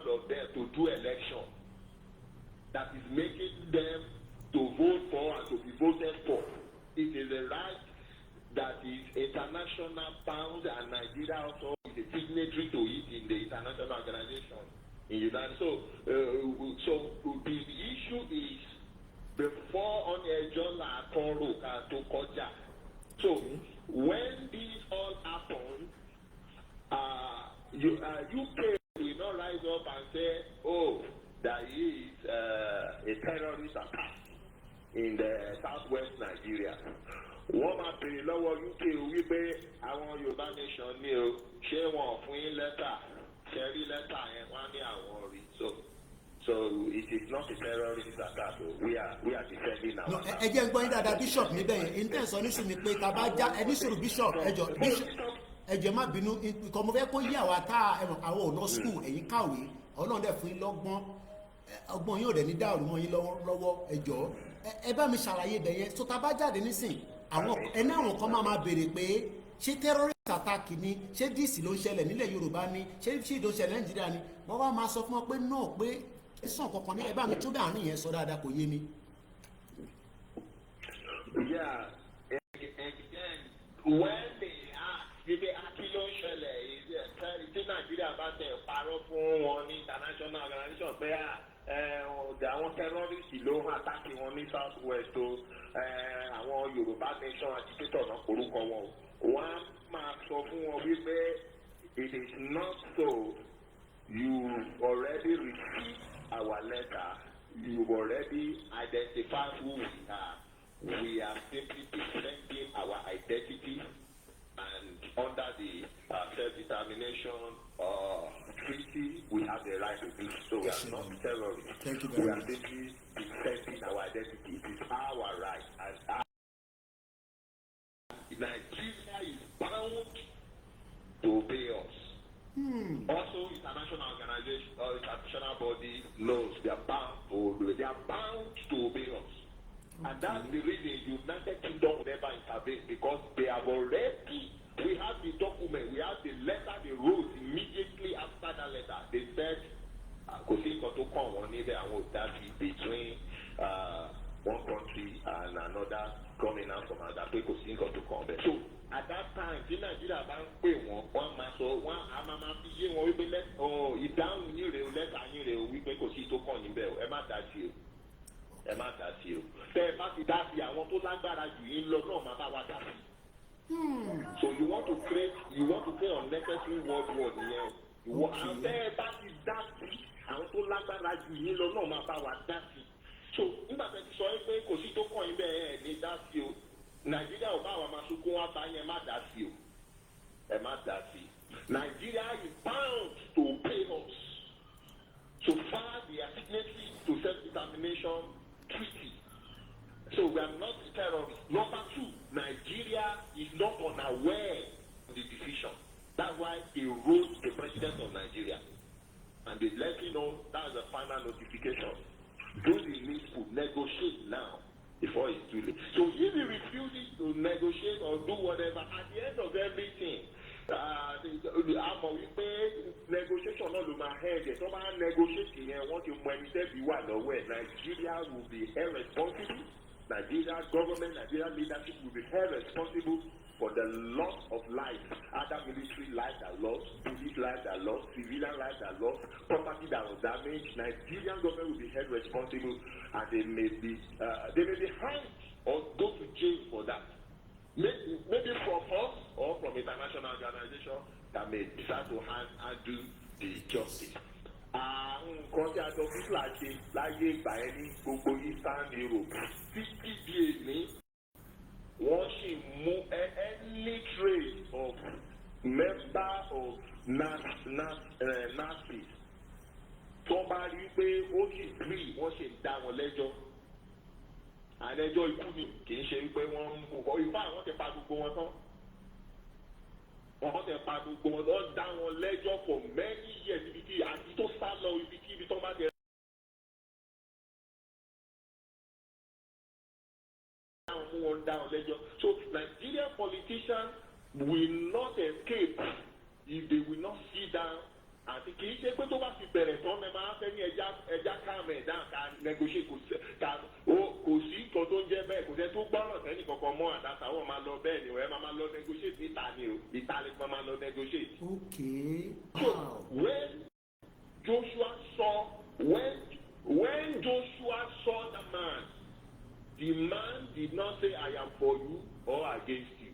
all of them to do election that is making them to vote for and to be voted for. It is a right that is international bound, and Nigeria also is a signatory to it in the international organization in United. So the issue is before on Ejola Toro to Koja. So when this all happened, UK will not rise up and say, oh, there is a terrorist attack in the southwest Nigeria. Wọ́n máa bèrè lọ́wọ́ UK wípé àwọn Yorùbá nation ní o ṣé wọn fún yín lẹ́tà ṣe rí lẹ́tà yẹn wá ní àwọn rí. So it is not a terrorist attack. We are defending our. Ẹ jẹ́ ń gbọ́ yín dáadáa bishop níbẹ̀ yẹn intense oníṣù ni pé tàbá já ẹni sọ̀rọ̀ bishop ẹjọ́ má bínú ikọ̀ mo fẹ́ kó yí àwa tá àwọn ò lọ school ẹ̀yin kàwé Ọlọ́run dẹ̀ fún yín lọ́gbọ́n ọgbọ́n yóò dẹ̀ ní dáàrú mọ́ yín lọ́wọ́ ẹjọ́ ẹ bá mi ṣàlàyé bẹ̀ yẹn tó tàbá jáde nísìn ẹni àwọn kan máa béèrè pé ṣé terrorist attack ni ṣé díìsì ló ń ṣẹlẹ̀ nílẹ̀ Yorùbá ni ṣé ló ń ṣẹlẹ̀ Nàìjíríà ni wọ́n wá máa sọ fún wọn pé náà pé ẹ̀sán kankan ní ẹ bá mi tún bẹ́ẹ̀ àárín yẹn sọ dáadáa kò yé mi. Yeah, when they ask ibi àti ló ń ṣẹlẹ̀ tí Nàìjíríà bá tẹ̀ parọ́ fún wọn ní international organization pé àwọn terrorist ló ń attack wọn ní south west o àwọn Yorùbá nation agitator náà korúkọ wọn wọ́n á máa sọ fún wọn wípé it is not so. You already received our letter. You already identified who we are. We are simply defending our identity, and under the self-determination treaty, we have the right to do so. We are not terrorists. We are simply defending our identity. It is our right. And Nigeria is bound to obey us. Also, international organization or international body knows they are bound to obey us. And that's the reason the United Kingdom will never intervene, because they have already, we have the document, we have the letter they wrote immediately after that letter. They said, between one country and another coming out from another place, so at that time, tí Nàìjíríà bá ń pè wọ́n máa sọ a máa fi yé wọn wípé ìdáhùn yín rèé lẹ́tà yín rèé wípé kò sí tó kàn yín bẹ́ẹ̀ ẹ má dá sí o. Tẹ́ ẹ bá ti dá sí àwọn tó lágbára jù yín lọ náà máa bá wa dá sí. So you want to create unnecessary world war nìyẹn. Tẹ́ ẹ bá ti dá sí àwọn tó lágbára jù yín lọ náà máa bá wa dá sí. So nígbà tẹ́ ti sọ pé kò sí tó kàn yín bẹ́ẹ̀ ẹ ní dá sí o. Nigeria ò bá àwọn máa sunkún wá bá yẹn má dá sí o. Ẹ má dá sí. Nigeria is bound to pay us. So far they are signatory to self-determination treaty. So we are not terrorists. Number two, Nigeria is not unaware of the decision. That's why they wrote the president of Nigeria. And they let you know that's the final notification. Do the needful, negotiate now before it's too late. So if he refuses to negotiate or do whatever, at the end of everything, àmọ́ wípé negotiation náà ló máa hẹ́ẹ̀dẹ̀ tó máa negotiate yẹn wọ́n ti mọ ẹni tẹ́bi wà lọ́wọ́ ẹ̀. Nigeria will be held responsible. Nigeria government, Nigeria leadership will be held responsible for the loss of life, other military lives are lost, police lives are lost, civilian lives are lost, property that was damaged. Nigerian government will be held responsible, and they may be hanged or go to jail for that. Maybe from us or from international organization that may decide to undo the justice. Nǹkan tí a jọ fún láti láyé ìgbà yẹn ní gbogbo Eastern Europe 50 days ní wọ́n sì mú any trace of member of Nazis tó bá rí pé ó sì green wọ́n sì dá wọn lẹ́jọ́. Àlẹ́jọ́ ikú ni kì í ṣe wípé wọ́n ń mú ọ ìfá àwọn ti pa gbogbo wọn tán. Wọ́n ti pa gbogbo wọn tán dá wọn lẹ́jọ́ for many years ibi tí àti tó sá lọ ibi tó máa tẹ̀. Dá wọn lẹ́jọ́. So Nigerian politicians will not escape if they will not sit down àti kì í ṣe pé tó bá ti bẹ̀rẹ̀ tán negotiate kò sí nǹkan tó ń jẹ́ bẹ́ẹ̀ kò sẹ́ tó gbọ́ràn sẹ́ni kankan mọ́ àdáta wọ́n máa lọ bẹ́ẹ̀ ni ẹ máa lọ negotiate níta ni o ìta lè máa lọ negotiate. Okay. So when Joshua saw the man did not say I am for you or against you.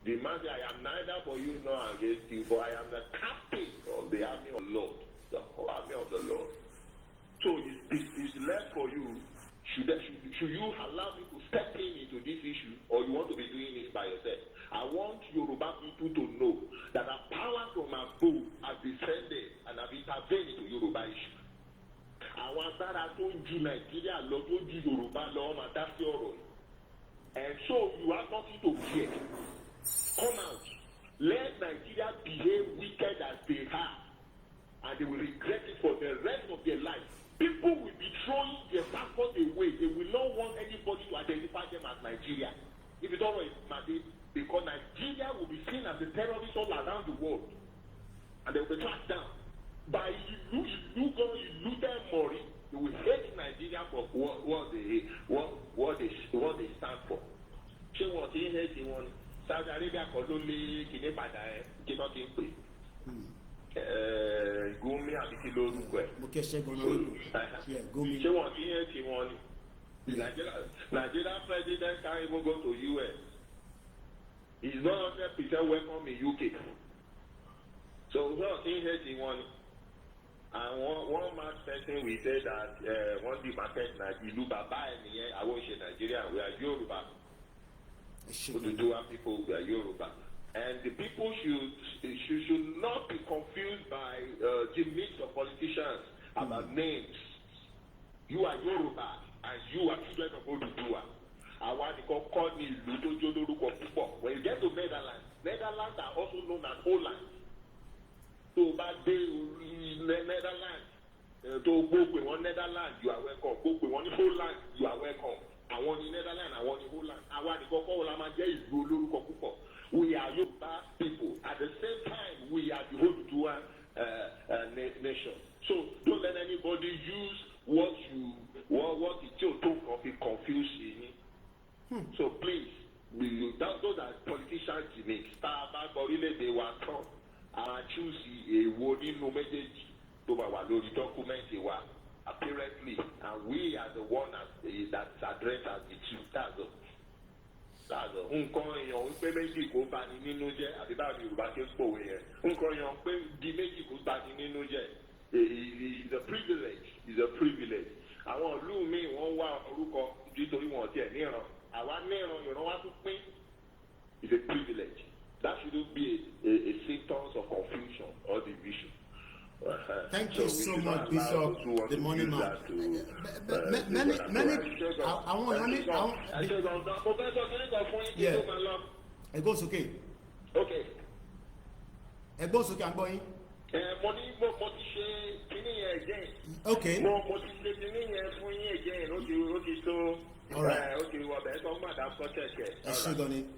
The man said I am neither for you nor against you, for I am the captain of the army of the Lord, the whole army of the Lord. So it's left for you. Should you allow me to step into this issue, or you want to be doing it by yourself? I want Yoruba people to know that the power from above has descended and have intervened into Yoruba issue. Àwọn agbára tó ń ju Nàìjíríà lọ tó ju Yorùbá lọ ọmọ dá sí ọ̀rọ̀ yìí. And so you have nothing to fear. Come out. Let Nigeria behave wicked as they are, and they will regret it for the rest of their life. People will be throwing their passport away. They will not want anybody to identify them as Nigeria. If you don't know it, because Nigeria will be seen as a terrorist all around the world, and they will be tracked down. By you Mori, you will hate Nigeria for what they stand for. Ṣé wọ́n ti ń hate wọn? Saudi Arabia kan ló lé kìíní padà ẹ̀ kí wọ́n ti ń pè. Gumi àbí kí ló rúkọ ẹ̀. Mo kẹ́ ṣẹ́gun náà. Gumi. Ṣé wọ́n ti ń hate wọn ni? Nigeria president can't even go to US. He's not 100% welcome in UK. So wọ́n ti ń hate wọn ni. And one man person we say that one the market na ìlú bàbá ẹ̀ nìyẹn àwọn ìṣe Nigeria we are Yoruba. Oduduwa people we are Yoruba. And the people should not be confused by the mix of politicians about names. You are Yoruba and you are children of Oduduwa. Àwa nìkan kọ́ ni ìlú tó jó lórúkọ púpọ̀. When you get to Netherlands are also known as Holland. Tó bá dé Netherlands, tó gbogbo wọn Netherlands, you are welcome. Gbogbo wọn ní Holland, you are welcome. Àwọn ní Netherlands, àwọn ní Holland. Àwa nìkan kọ́ wọn la máa jẹ́ ìlú olórúkọ púpọ̀. We are Yoruba people. At the same time, we are the Oduduwa nation. So don't let anybody use what is your talk of it confusing. So please, those are politicians unique. Starbucks or they were taught. And choose èwo nínú méjèèjì tó bá wà lórí dọ́kúmẹ́ǹtì wa apparently, and we are the one that's addressed as the two. That's all. Nǹkan èèyàn ń pé méjì kó bá ní nínú jẹ́ àbí báwo ni Yorùbá ṣe ń pòwe yẹn. Nǹkan èèyàn ń pé di méjì kó bá ní nínú jẹ́. It's a privilege. It's a privilege. Àwọn ìlú míì wọ́n wá orúkọ nítorí wọn tiẹ̀ níran. Àwa níran ìran wa tún pín. It's a privilege. That shouldn't be a symptom of confusion or division. Thank you so much, Bishop, the money man. Many, I want. Yeah. It goes okay. Okay. It goes okay, I'm going. Okay. All right.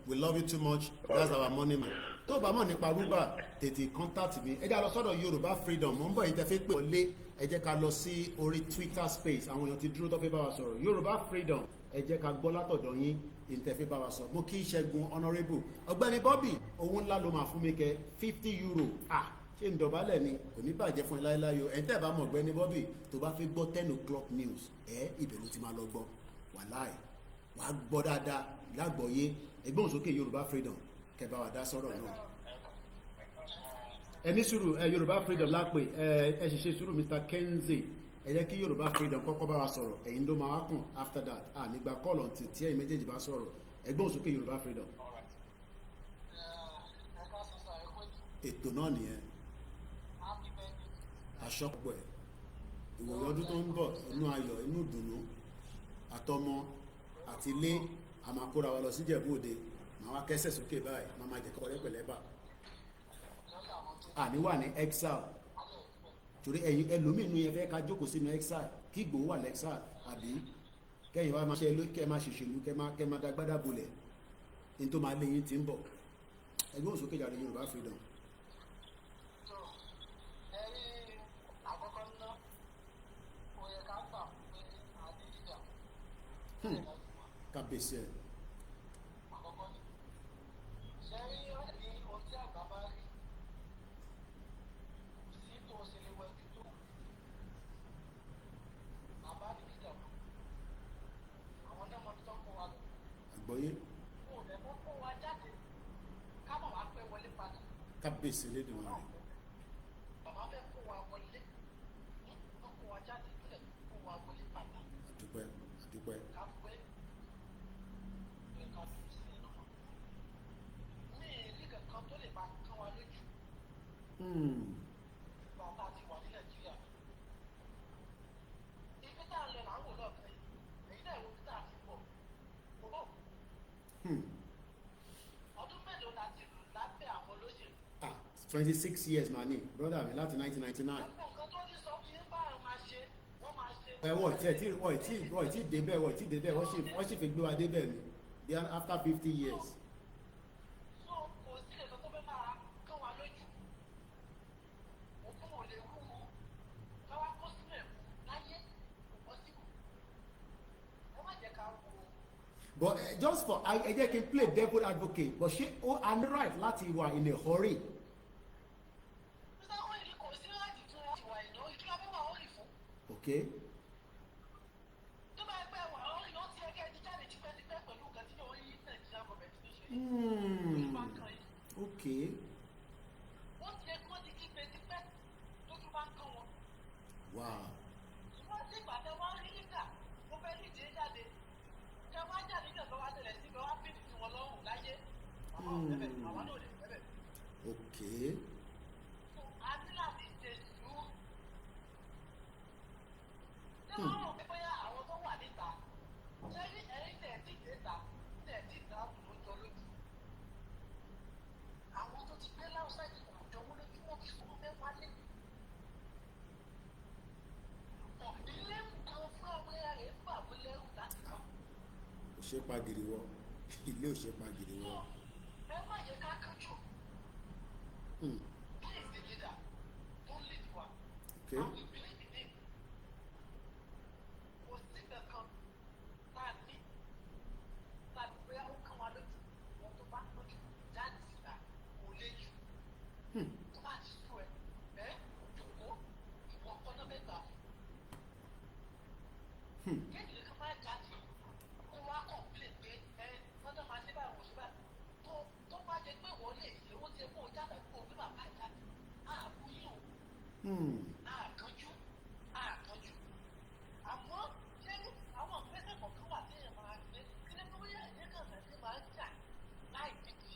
We love you too much. That's our money man. Tó bá mọ̀ nípa rúbà tètè contact mi. Ẹ jẹ́ lọ sọ́dọ̀ Yorùbá Freedom. Mo ń bọ̀ yìí tẹ́ fẹ́ pè wọlé. Ẹ jẹ́ ká lọ sí orí Twitter space. Àwọn èèyàn ti dúró tó fẹ́ bá wa sọ̀rọ̀. Yorùbá Freedom. Ẹ jẹ́ ká gbọ́ látọ̀dọ̀ yín ìtẹ́ fẹ́ bá wa sọ. Mo kí Ṣẹ́gun Honourable. Ọ̀gbẹ́ni Bobby, owó ńlá ló máa fún mi kẹ́ €50. Ṣé ń dọ̀bálẹ̀ ni? Kò ní bàjẹ́ fún ẹ láéláé o. Ẹ tẹ́ bá mọ̀ Ọ̀gbẹ́ni Bobby tó bá fẹ́ gbọ́ 10 o'clock news. Ibẹ̀ ló ti máa lọ gbọ́. Wàláì. Wàá gbọ́ dáadáa lágbọ̀ọ́yé ẹgbọ́n sókè Yorùbá Freedom kẹba wà dá sọ́rọ̀ náà. Ẹni sùúrù Yorùbá Freedom lápè ẹ ṣiṣẹ́ sùúrù Mr. Kenzie ẹ jẹ́ kí Yorùbá Freedom kọ́kọ́ bá wa sọ̀rọ̀ ẹ̀yin ló máa kùn after that nígbà kọ́ọ̀lù tí ẹ̀yin méjèèjì bá sọ̀rọ̀ ẹgbọ́n sókè Yorùbá Freedom. Ètò náà nìyẹn aṣọ́pọ̀ ẹ̀ ìwòye ọdún tó ń bọ̀ inú ayọ̀ inú ìdùnnú àtọmọ àti ilé àmàkóra wa lọ sí Ìjẹ̀bú Òde màá wá kẹ́sẹ̀ sókè báyìí màá máa jẹ̀kọ́ pẹ̀lẹ́pẹ̀lẹ́ bà àníwà ní exile torí ẹ̀yin ẹlòmínú yẹn fẹ́ ká jókòó sínú exile kí Ìgbòho wà lexile àbí kẹ́yìn wá máa ṣe kẹ́ máa ṣèṣèlú kẹ́ máa dágbádá bolẹ̀ ní tó máa léyìn tí ń bọ̀ ẹgbẹ́ òsókè jáde Yorùbá Freedom. kábíyèsí ẹ̀. àgbọ́yé kábíyèsí lédùn wọn rẹ̀. àdúpẹ́ àdúpẹ́. Bàbá ti wà ní Nàìjíríà. Ibi tá a lọ là ń wò lọ́ọ̀kan yìí. Èyí náà wo títà àti pọ̀. Kò bọ̀. Ọdún mélòó la ti lò lábẹ́ àwọn olóṣèlú? 26 years mani brother mi láti 1999. Gbogbo nǹkan tó ní sọ fún yín bá àwọn máa ṣe, wọ́n máa ṣe. wọ́n ti débẹ̀ wọ́n sì fi gbé wa débẹ̀ ni then after 50 years. So kò sí ẹ̀sọ́ tó fẹ́ máa kán wa lójú. Òkú ò lè wú u. Káwá kó sílẹ̀ láyé kò bọ́ síbò. Ẹ má jẹ́ ká wo. But just for ẹ jẹ́ kí n play devil advocate but ṣé ó am right láti wà in a hurry. Mr. Koiki kò sí láti tún láti wà ìná ìtura fẹ́ wà ó rì fún. Okay. Tó bá ẹgbẹ́ wà ó rì ó ti ẹgẹ́ ti jáde tipẹ́tipẹ́ pẹ̀lú nǹkan tí yóò yí Nàìjíríà gọ̀mẹ̀ntì tó ṣe. Okay. Wọ́n ti ẹgbẹ́ ti kí pẹ́tipẹ́ tó tún bá ń kán wọn. Wow. Wọ́n ti gbàtẹ́ wá rí nígbà mo fẹ́ ní ìdílé jáde. Kẹ wá jáde ní ọ̀dọ́ wa tẹ̀lé sí mi wá fíìmù tí wọ́n lọ́rùn láyé. Àwọn ọ̀dẹ́bẹ̀ àwọn náà lè fẹ́ bẹ̀. Okay. A ní láti ṣe sùúrù. Ṣé wọ́n rò pé bóyá àwọn tó wà níta ṣé ní ẹ̀yìn tẹ̀ tí ìdẹ́ta tẹ̀ tí ìdáàbò ló jọ lójú? Àwọn tó ti gbé láwùsá ìdìbò àjọ wọn lójú wọn kì í fún fẹ́ wálé. Ilé nǹkan fún ọmọ rẹ̀ ń bà wọlé ẹrù láti kàn. Ó ṣe pagiri wọ ilé ò ṣe pagiri wọ. Ẹ má yẹ ká kánjú. He is the leader. Don't lead one. Okay. And we believe in him. Kò sí kankan tá a ní láti pé ó kàn wá lójú. Wọ́n tó bá lójú jáde síta kò lè jù. Tó bá ti sùn ẹ̀ jòkó ìwọ ọ̀nà mẹ́ta. Kéèkì kan máa jáde kó wá kọ̀m̀plé pé wọ́n tó máa ṣe báyìí wò ṣe báyìí. Tó bá jẹ pé wọ́n lè ṣe ó ti kó o jáde kó o bí bàbá jáde. Àbú yìí o. Àkànjú. Àmọ́ ṣé àwọn ìgbésẹ̀ kọ̀ọ̀kan wà tí èèyàn máa gbé kí ló tó yẹ ẹ̀yẹ́ kan náà ṣe máa ń jà láì bìtì.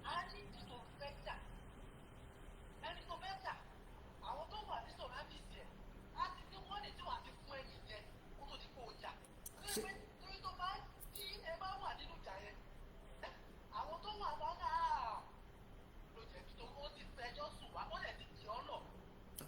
A ní ìdílé fẹ́ jà. Ẹni tó fẹ́ jà, àwọn tó wà ní sọ̀rọ̀ ábìsì ẹ̀ á ti ní wọ́n lè tí wà á ti fún ẹ̀yìn jẹ kó tó di kó o jà. Torí tó bá tí ẹ bá wà nínú ìjà yẹn, àwọn tó wà wá náà ló jẹ̀bi tó ó ti fẹjọ́ sùn wá, ó lè ti jì ọ́ lọ.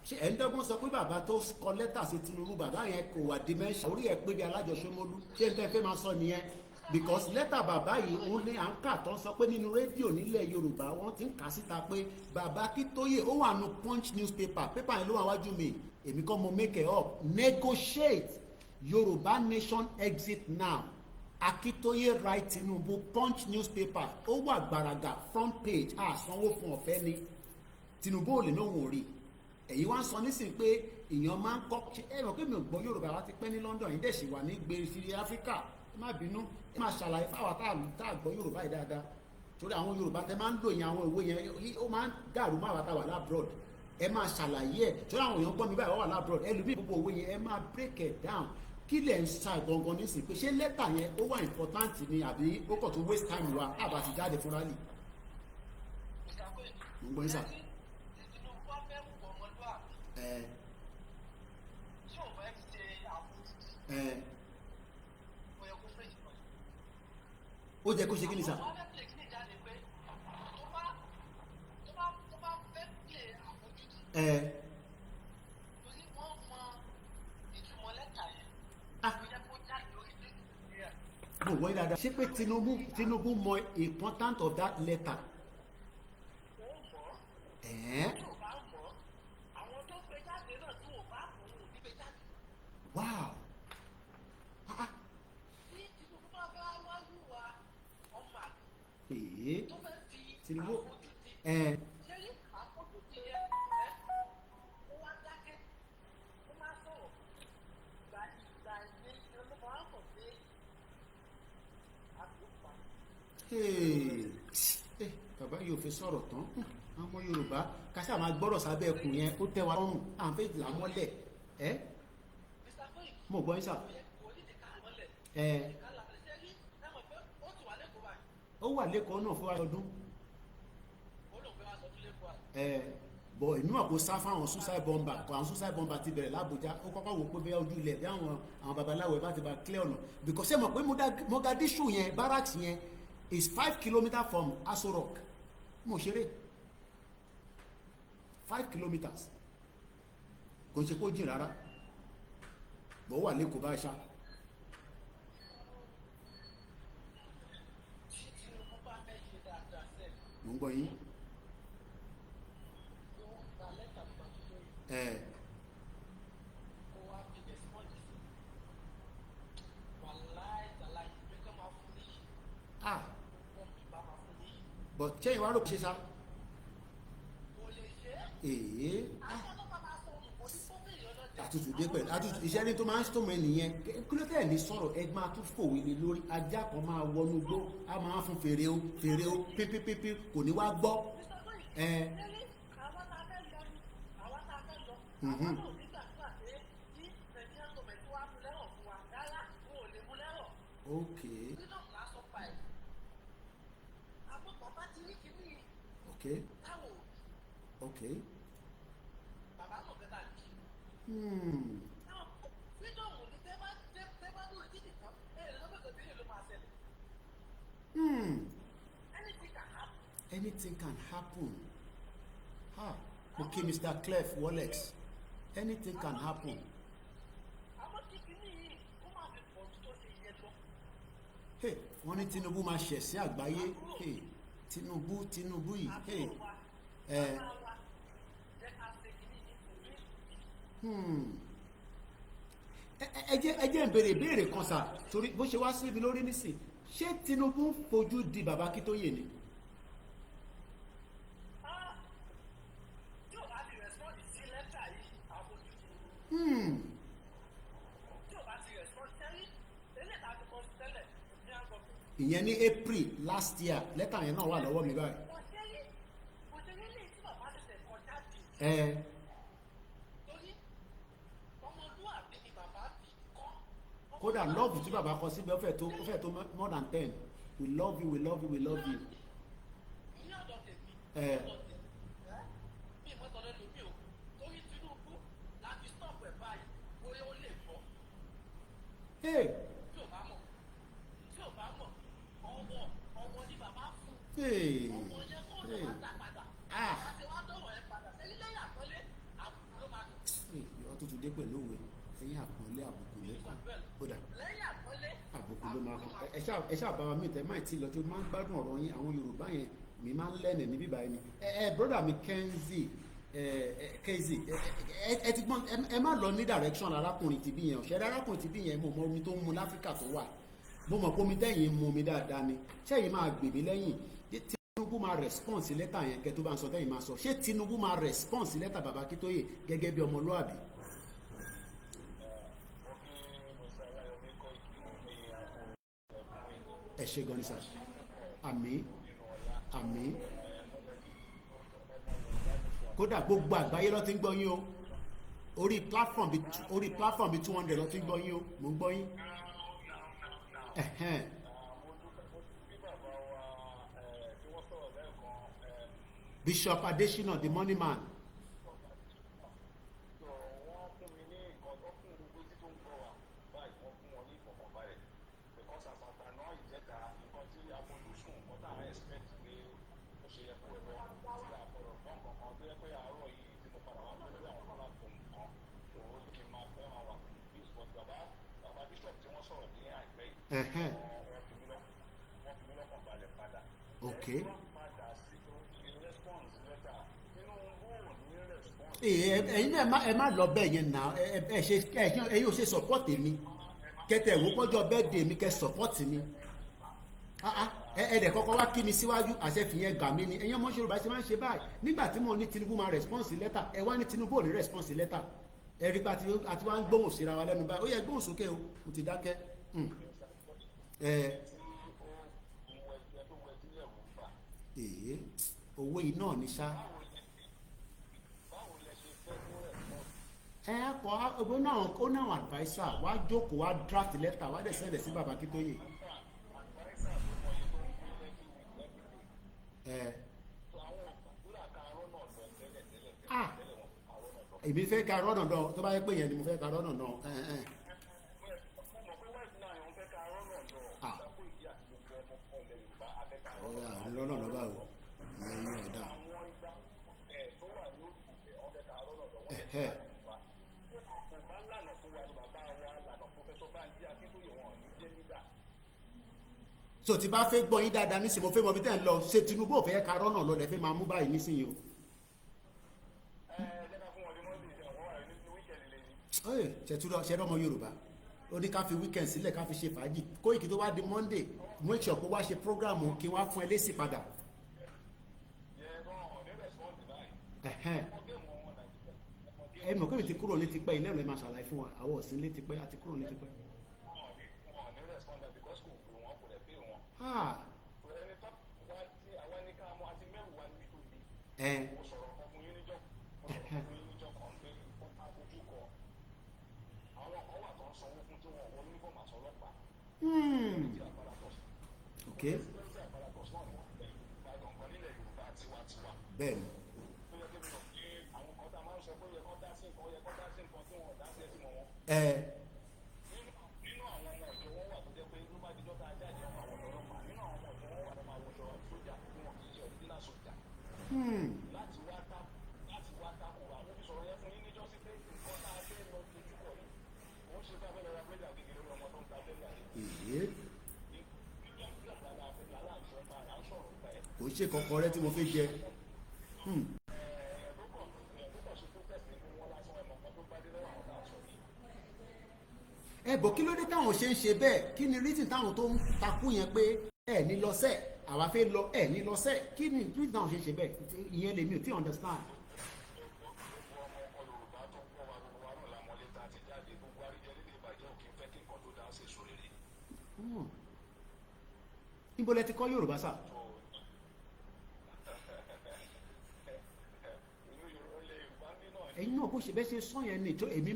ṣé ẹ̀ ń dọ́gbọ́n sọ pé bàbá tó kọ lẹ́tà sí Tinubu bàbá yẹn kò wà dementia orí ẹ̀ pé bí alájọṣẹ́mọ́lú ṣé n tẹ́ fẹ́ máa sọ nìyẹn because lẹ́tà bàbá yìí òun ní à ń kà tó ń sọ pé nínú rédíò nílẹ̀ Yorùbá wọ́n ti ń kà síta pé bàbá Akíntóyè ó wà nù Punch newspaper pépà yẹn ló wà wájú mi èmi kọ́ mo make it up negotiate Yorùbá nation exit now Akíntóyè write Tinubu Punch newspaper ó wà gbàràgà front page àsanwó fún ọ̀fẹ́ ni Tinubu ò lè náà wò rí èyí wá ń sọ nísìnyí pé èèyàn máa ń kọ́ ẹ mọ̀ pé mi ò gbọ́ Yorùbá wa ti pẹ́ ní London yìí dẹ̀ sì wà ní gbèrè Áfíríkà ẹ má bínú ẹ má ṣàlàyé fáwọn tá a gbọ́ Yorùbá yìí dáadáa torí àwọn Yorùbá tẹ máa ń lò yẹn àwọn ìwé yẹn ó máa ń dàrú má wàá tá wà lábroad ẹ máa ṣàlàyé ẹ torí àwọn èèyàn gbọ́ mi báyìí wọ́n wà lábroad ẹlòmíì gbogbo òwe yẹn ẹ máa break it down kí lẹ̀ ń sa gangan nísìnyí pé ṣé lẹ́tà yẹn ó wà important ni àbí ó kàn tó waste time wa àbá ti jáde fún rally. mo ń gbọ́ yín sà. Ó jẹ́ kó ṣe kí ni sà. Mo wọ́n dáadáa ṣé pé Tinubu mọ important of that letter. Wow. tó fẹ́ fi Tinubu àfojúdi ṣé rí àfojúdi yẹn ó wá dákẹ́ ó má sọ̀rọ̀ ìgbà ìyẹn ló máa ń pọ̀ pé àtúpa. Bàbá yóò fi sọ̀rọ̀ tán àwọn ọmọ Yorùbá kásá máa gbọ́rọ̀ sábẹ́ ẹkùn yẹn ó tẹ́ wa lọ́rùn à ń fẹ́ là mọ́lẹ̀ Mr. Koiki mo gbọ́ yín sà. kò ní ti ká mọ́lẹ̀ ká làbẹ̀ ṣé rí ẹ̀mọ̀ pé ó ti wà lẹ́kọ̀ọ́ báyìí ó wà lẹ́kọ̀ọ́ náà fún wa ọdún ó lóun fẹ́ wá sọ fún lẹ́kọ̀ọ́ àyè. bọ̀ inú àpò sá fáwọn suicide bomber kọ àwọn suicide bomber ti bẹ̀rẹ̀ l'Abuja ó kọ́kọ́ wò pé bẹ́ẹ̀ ojú ilẹ̀ bí àwọn babaláwo ẹ̀ bá ti bá clear ọ̀nà because ẹ mọ̀ pé Mogadishu yẹn barracks yẹn is 5 kilometers from Aso Rock mo ṣeré 5 kilometers kò ṣe kó jìn rárá bọ̀ wà lẹ́kọ̀ọ́ bá ṣá. tí Tinubu bá fẹ́ ṣe dáadáa sẹ́ẹ̀ mo ń gbọ́ yín. ló ń gba lẹ́tà tó tó lórí kó wá fi rẹ́spọ́ǹdì sí wàláì tàláì ìgbé kan máa fún níyì wọ́n fi bá máa fún níyì but ṣé ìwà rò ṣe sá. kò lè ṣe é. àwọn tó bá máa sọ òyìnbó ní fóbìnrin ọlọ́jà. àtútù dé pẹ̀lú àtútù iṣẹ́ ní tó máa ń tó mọ ènìyàn kí ló tẹ̀ ní sọ̀rọ̀ ẹ máa tún fòwe lé lórí ajá kan máa wọnú igbó á máa fún fèrè o pípípípí kò ní wá gbọ́. Mr. Koiki ẹni àwọn tá a fẹ́ lọ ni àwọn tá a fẹ́ lọ àwọn náà nígbàgbà pé kí Nigerian government wá mú lẹ́rọ̀ fún wa rárá wọn ò lè mú lẹ́rọ̀. ok freedom lásán pa ẹ̀ àmọ́ bàbá ti rí kíní ok táwọn ok. bàbá náà fẹ́ tàbí. freedom ní tẹ́ bá lórí títì kan lọ́gbẹ̀gbẹ̀ bí ló máa ṣẹlẹ̀. Anything can happen. Okay, Mr. Clef Wallex, anything can happen. àwọn tí kíní yìí ó máa fi pọ̀ tó ṣe yẹ lọ. Wọ́n ní Tinubu máa ṣẹ̀ sí àgbáyé. Tinubu yìí. àbúrò wa bàbá wa jẹ́ ká ṣe kíní yìí fún mi. ẹ jẹ́ ń béèrè ìbéèrè kan sà torí bó ṣe wá sí ibi lórí nísìn ṣé Tinubu ń fojú di bàbá Akíntóyè ni. tí ò bá ti respond sí lẹ́tà yìí àfojúdi. tí ò bá ti respond sẹ́yìn eléyìí tá a ti kọ́ sí tẹ́lẹ̀ ní àgọ́bí. ìyẹn ní April last year lẹ́tà yẹn náà wà lọ́wọ́ mi báyìí. kò ṣe rí lè tí bàbá ṣẹ̀ṣẹ̀ kọjá dì. torí ọmọlúwàbí ni bàbá fi kọ́. kódà love tí bàbá kọ síbẹ̀ ó fẹ́ tó more than 10 we love you we love you we love you. ní ọ̀dọ̀ tèmi bí ìmọ̀tọ́lẹ́ lómi o torí Tinubu láti stop ẹ̀ báyìí bóyá ó lè bọ́. tí ò bá mọ̀ ọmọ ní bàbá fún ọmọ yẹn kó lè wá dá padà láti wá dọ̀wọ̀ ẹ̀ padà sẹ́yìn lẹ́yìn àpọ́nlé àbùkù ló máa dùn. ìyọ́ tó tún dé pẹ̀lú òwe ẹ̀yìn àpọ́nlé àbùkù lẹ́kọ̀ọ́ kódà lẹ́yìn àpọ́nlé àbùkù ló máa kàn ẹ ṣáà bá wa mí tẹ́ máì tí lọ tó máa ń gbádùn ọ̀rọ̀ yín àwọn Yorùbá yẹn mi máa ń lẹ́nẹ̀ ní bíbá ẹni broda mi Kezi ẹ ti gbọ́n ẹ má lọ ní direction arákùnrin ti bí yẹn ọ̀ṣẹ́rẹ́ arákùnrin ti bí yẹn mo mọ omi tó ń mu láfíríkà tó wà mo mọ̀ pé omi tẹ́yìn mu omi dáadáa ni ṣẹ́yìn máa gbèmí lẹ́yìn Tinubu máa response sí lẹ́tà yẹn kẹ́ tó bá ń sọ tẹ́yìn máa sọ ṣé Tinubu máa response sí lẹ́tà bàbá Akíntóyè gẹ́gẹ́ bí ọmọlúàbí. ẹ ṣe gan ni sà àmín àmín kódà gbogbo àgbáyé ló ti ń gbọ́ yín o orí platform bí 200 ló ti ń gbọ́ yín o mo ń gbọ́ yín. Bishop Adesina the money man. Okay. ẹ̀yin náà ẹ má lọ bẹ́ẹ̀ yẹn náà ẹ yóò ṣe support mi kẹtẹ ìwò pọ́jọ́ birthday mi kẹ support mi ẹ̀ẹ́dẹ̀ kọ́kọ́ wá kí mi síwájú àṣẹ fìyẹn gà mí ni ẹ̀yin ọmọ Yorùbá ṣe máa ń ṣe báyìí nígbà tí mo ní Tinubu máa response letter ẹ wá ní Tinubu ò ní response letter ẹ rí pa àti wá ń gbóhùn síra wa lẹ́nu báyìí ó yẹ gbóhùn sókè o mo ti dákẹ́ owó iná ní ṣá kọ́ ọgbọ́n náà ó náà adviser wá jókòó wá draft letter wá dẹ̀ sẹ́ndẹ̀ sí bàbá Akíntóyè èmi fẹ́ ka rọ́nà náà tó bá yẹ pé yẹn ni mo fẹ́ ka rọ́nà náà lọ́nà lọ́ba o ìyẹn yẹn ẹ̀dá so tí bá fẹ́ gbọ́ yín dáadáa nísìnyí mo fẹ́ mọ bí tẹ́ ń lọ ṣe Tinubu ò fẹ́ ka rọ́nà lọ lẹ́fẹ́ máa mú báyìí nísìnyí o ṣẹ̀rọ ọmọ Yorùbá ó ní ká fi weekend sílẹ̀ ká fi ṣe fàájì Koiki tó wá di Monday make sure kó wá ṣe programu kí wọ́n á fún ẹ lésì padà ẹ mọ̀ kí mi ti kúrò ní tipẹ́ ilé ẹ̀rọ máa ṣàlàyé fún wa àwọn òsín lé tipẹ́ àti kúrò ní tipẹ́ okay bẹ́ẹ̀ni kò ṣe kọ̀ọ̀kan rẹ tí mo fẹ́ jẹ ẹ̀bọ̀ kí ló dé táwọn ṣe ń ṣe bẹ́ẹ̀ kí ni reason táwọn tó ń takú yẹn pé ẹ̀ ní lọ́sẹ̀ àwa fẹ́ lọ ẹ̀ ní lọ́sẹ̀ kí ni reason táwọn ṣe ń ṣe bẹ́ẹ̀ ìyẹn lèmi ò tí understand. níbo lẹ ti kọ́ Yorùbá sà. ẹ̀yin náà bó ṣe bẹ́ẹ̀ ṣe sọ yẹn ni tó èmi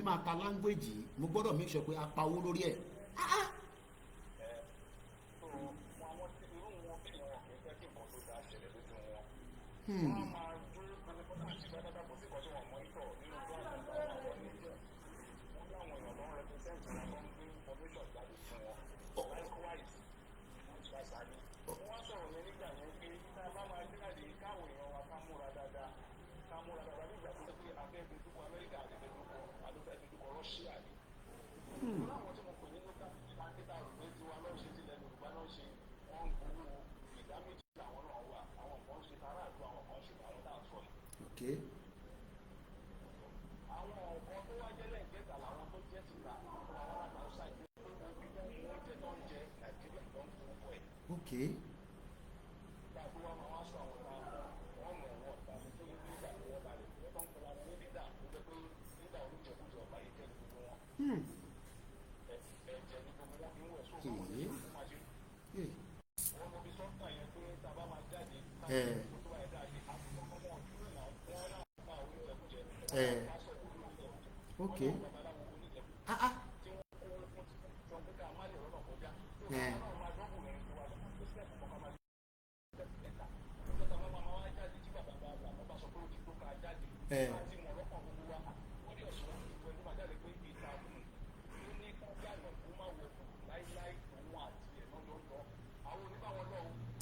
máa ta language yìí mo gbọ́dọ̀ make sure pé a pawó lórí ẹ̀. Okay. Okay. Okay.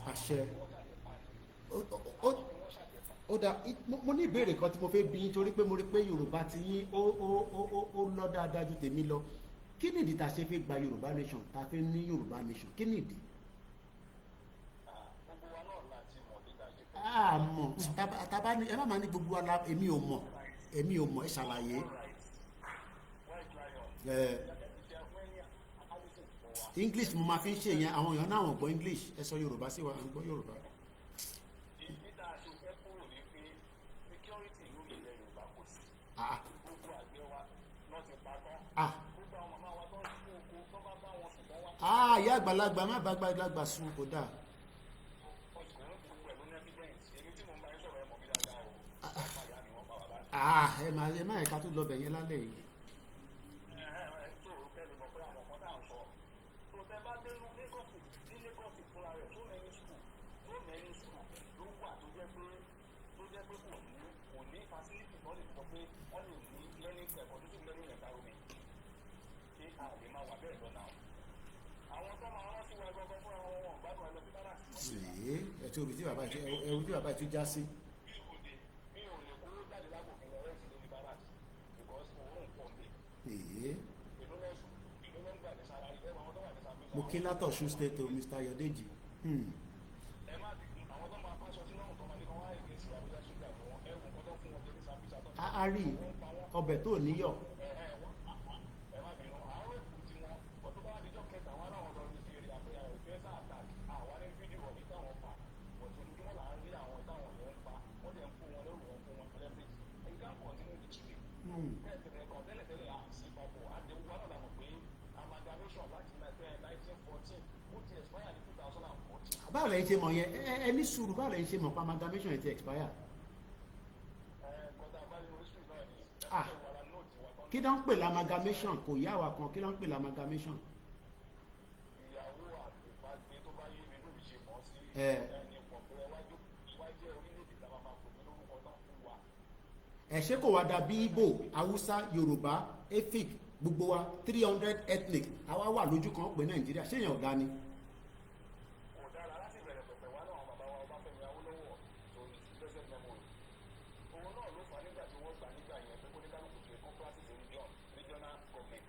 Àṣẹ. Ó dá mo ní ìbéèrè kan tí mo fẹ́ bi yín torí pé mo rí pé Yorùbá ti yín ó lọ dáadáa ju tèmi lọ kí nìdí tá a ṣe fẹ́ gba Yorùbá nation tá a fẹ́ ní Yorùbá nation kí nìdí. àmọ́ tàbá ní ẹ má máa ní gbogbo ala èmi ò mọ̀ ẹ ṣàlàyé. English mo máa fi ń ṣe yẹn àwọn èèyàn náà wọ́n gbọ́ English ẹ sọ Yorùbá sí wa à ń gbọ́ Yorùbá. ìdí tá a ṣe fẹ́ kúrò ní pé security lórí ilẹ̀ Yorùbá kò sí. Ah, gbogbo àgbẹ̀ wa náà ti pa tán. ah, gbogbo àwọn màmá wa tó ń kó oko tó bá bá wọn sùn tán wá. ah, ìyá àgbàlagbà má bá àgbàlagbà sùn kò dáa. ọkùnrin gbogbo ẹ̀ ló ní evidence èmi tí mo ń bá yín sọ̀rọ̀ ẹ̀ mọ̀ mí dáadáa o. ọ̀pá ìyá ni wọ́n pa bàbá. Ah, ẹ má ẹ̀ka tó lọ bẹ̀ yẹn lálẹ́ yìí. tó o kẹ́lẹ̀ mọ̀ pé àwọn kan náà ń sọ. tó tẹ bá dé Lagos ní Lagos fúnra rẹ̀ tó mẹ́rin school ló wà tó jẹ́ pé kò ní facility tó lè sọ pé wọ́n lè ní learning conducive learning environment. ṣé a lè máa wà bẹ́ẹ̀ lọ́nà o. àwọn tó máa rán sí wa gbọ́ngàn fúnra wọn gbádùn ẹ lọ sí bára. ẹ tí òbí tí bàbá tí já sí. mi ò lè kúrò jáde lágbo mi lọ rẹ́sì lórí bára because òun pọ̀ mi. ìlú ló ń gbà ní sára ilé àwọn tó wà ní sábẹ́. Mo kí látọ̀ṣun state o Mr. Ayodeji. ẹ má dìgbì àwọn tó máa pàṣọ sí lọ́rùn tó máa ní kan wáyé kí èsì àbújá ṣúgà fún wọn ẹ̀wù kan tó fún wọn jẹ́ ní sábẹ́ ṣàtọ́. A rí ọbẹ̀ tó níyọ̀. ẹ má bínú àwọn èkó tí wọn ọdún bá wàdíjọ́ kẹta wọn láwọn lọ ní fèrè àpẹyà ìfẹ́sà attack àwọn ní fídíò ọ̀bí táwọn pa ọ̀tún ní wọn là ń rí àwọn táwọn yẹn ń pa wọ́n dẹ̀ ń kó wọn lórí wọn fún wọn lẹ́bẹ̀ẹ́ ẹ̀ka continue the chile bẹ́ẹ̀ kan tẹ́lẹ̀tẹ́lẹ̀ àti papọ̀ àdéhùn wọn náà mọ̀ pé amalgamation láti 1914 ó ti expire ní 2014. Báwo lẹ́yìn ṣe mọ̀ yẹn ẹ ní sùúrù báwo lẹ́yìn ṣe mọ̀ pé amalgamation yẹn ti expire. Ah, kí ló ń pè l'amalgamation kò yá wa kan kí ló ń pè l'amalgamation. ìyàwó àtìpàgbé tó bá yé mi lórí ṣe mọ́ sí Ẹ. ẹni pọ̀ pé iwájú orílẹ̀-èdè tá a máa pè mí lórúkọ náà fún wa. Ẹ ṣé kò wá dàbí Ìgbò Haúsá Yorùbá Efik gbogbo wa 300 ethnic àwa wà lójú kan pé Nàìjíríà ṣé èèyàn ọ̀dà ni. kò dára láti bẹ̀rẹ̀ pẹ̀pẹ̀ wá náà bàbá wa Ọbáfẹ́mi Awólọ́wọ̀ tó ní blessed memory. òun náà ló fà á nígbà tí wọ́n gbà nígbà yẹn pé kó ní kálukú ṣe kó practice regional government.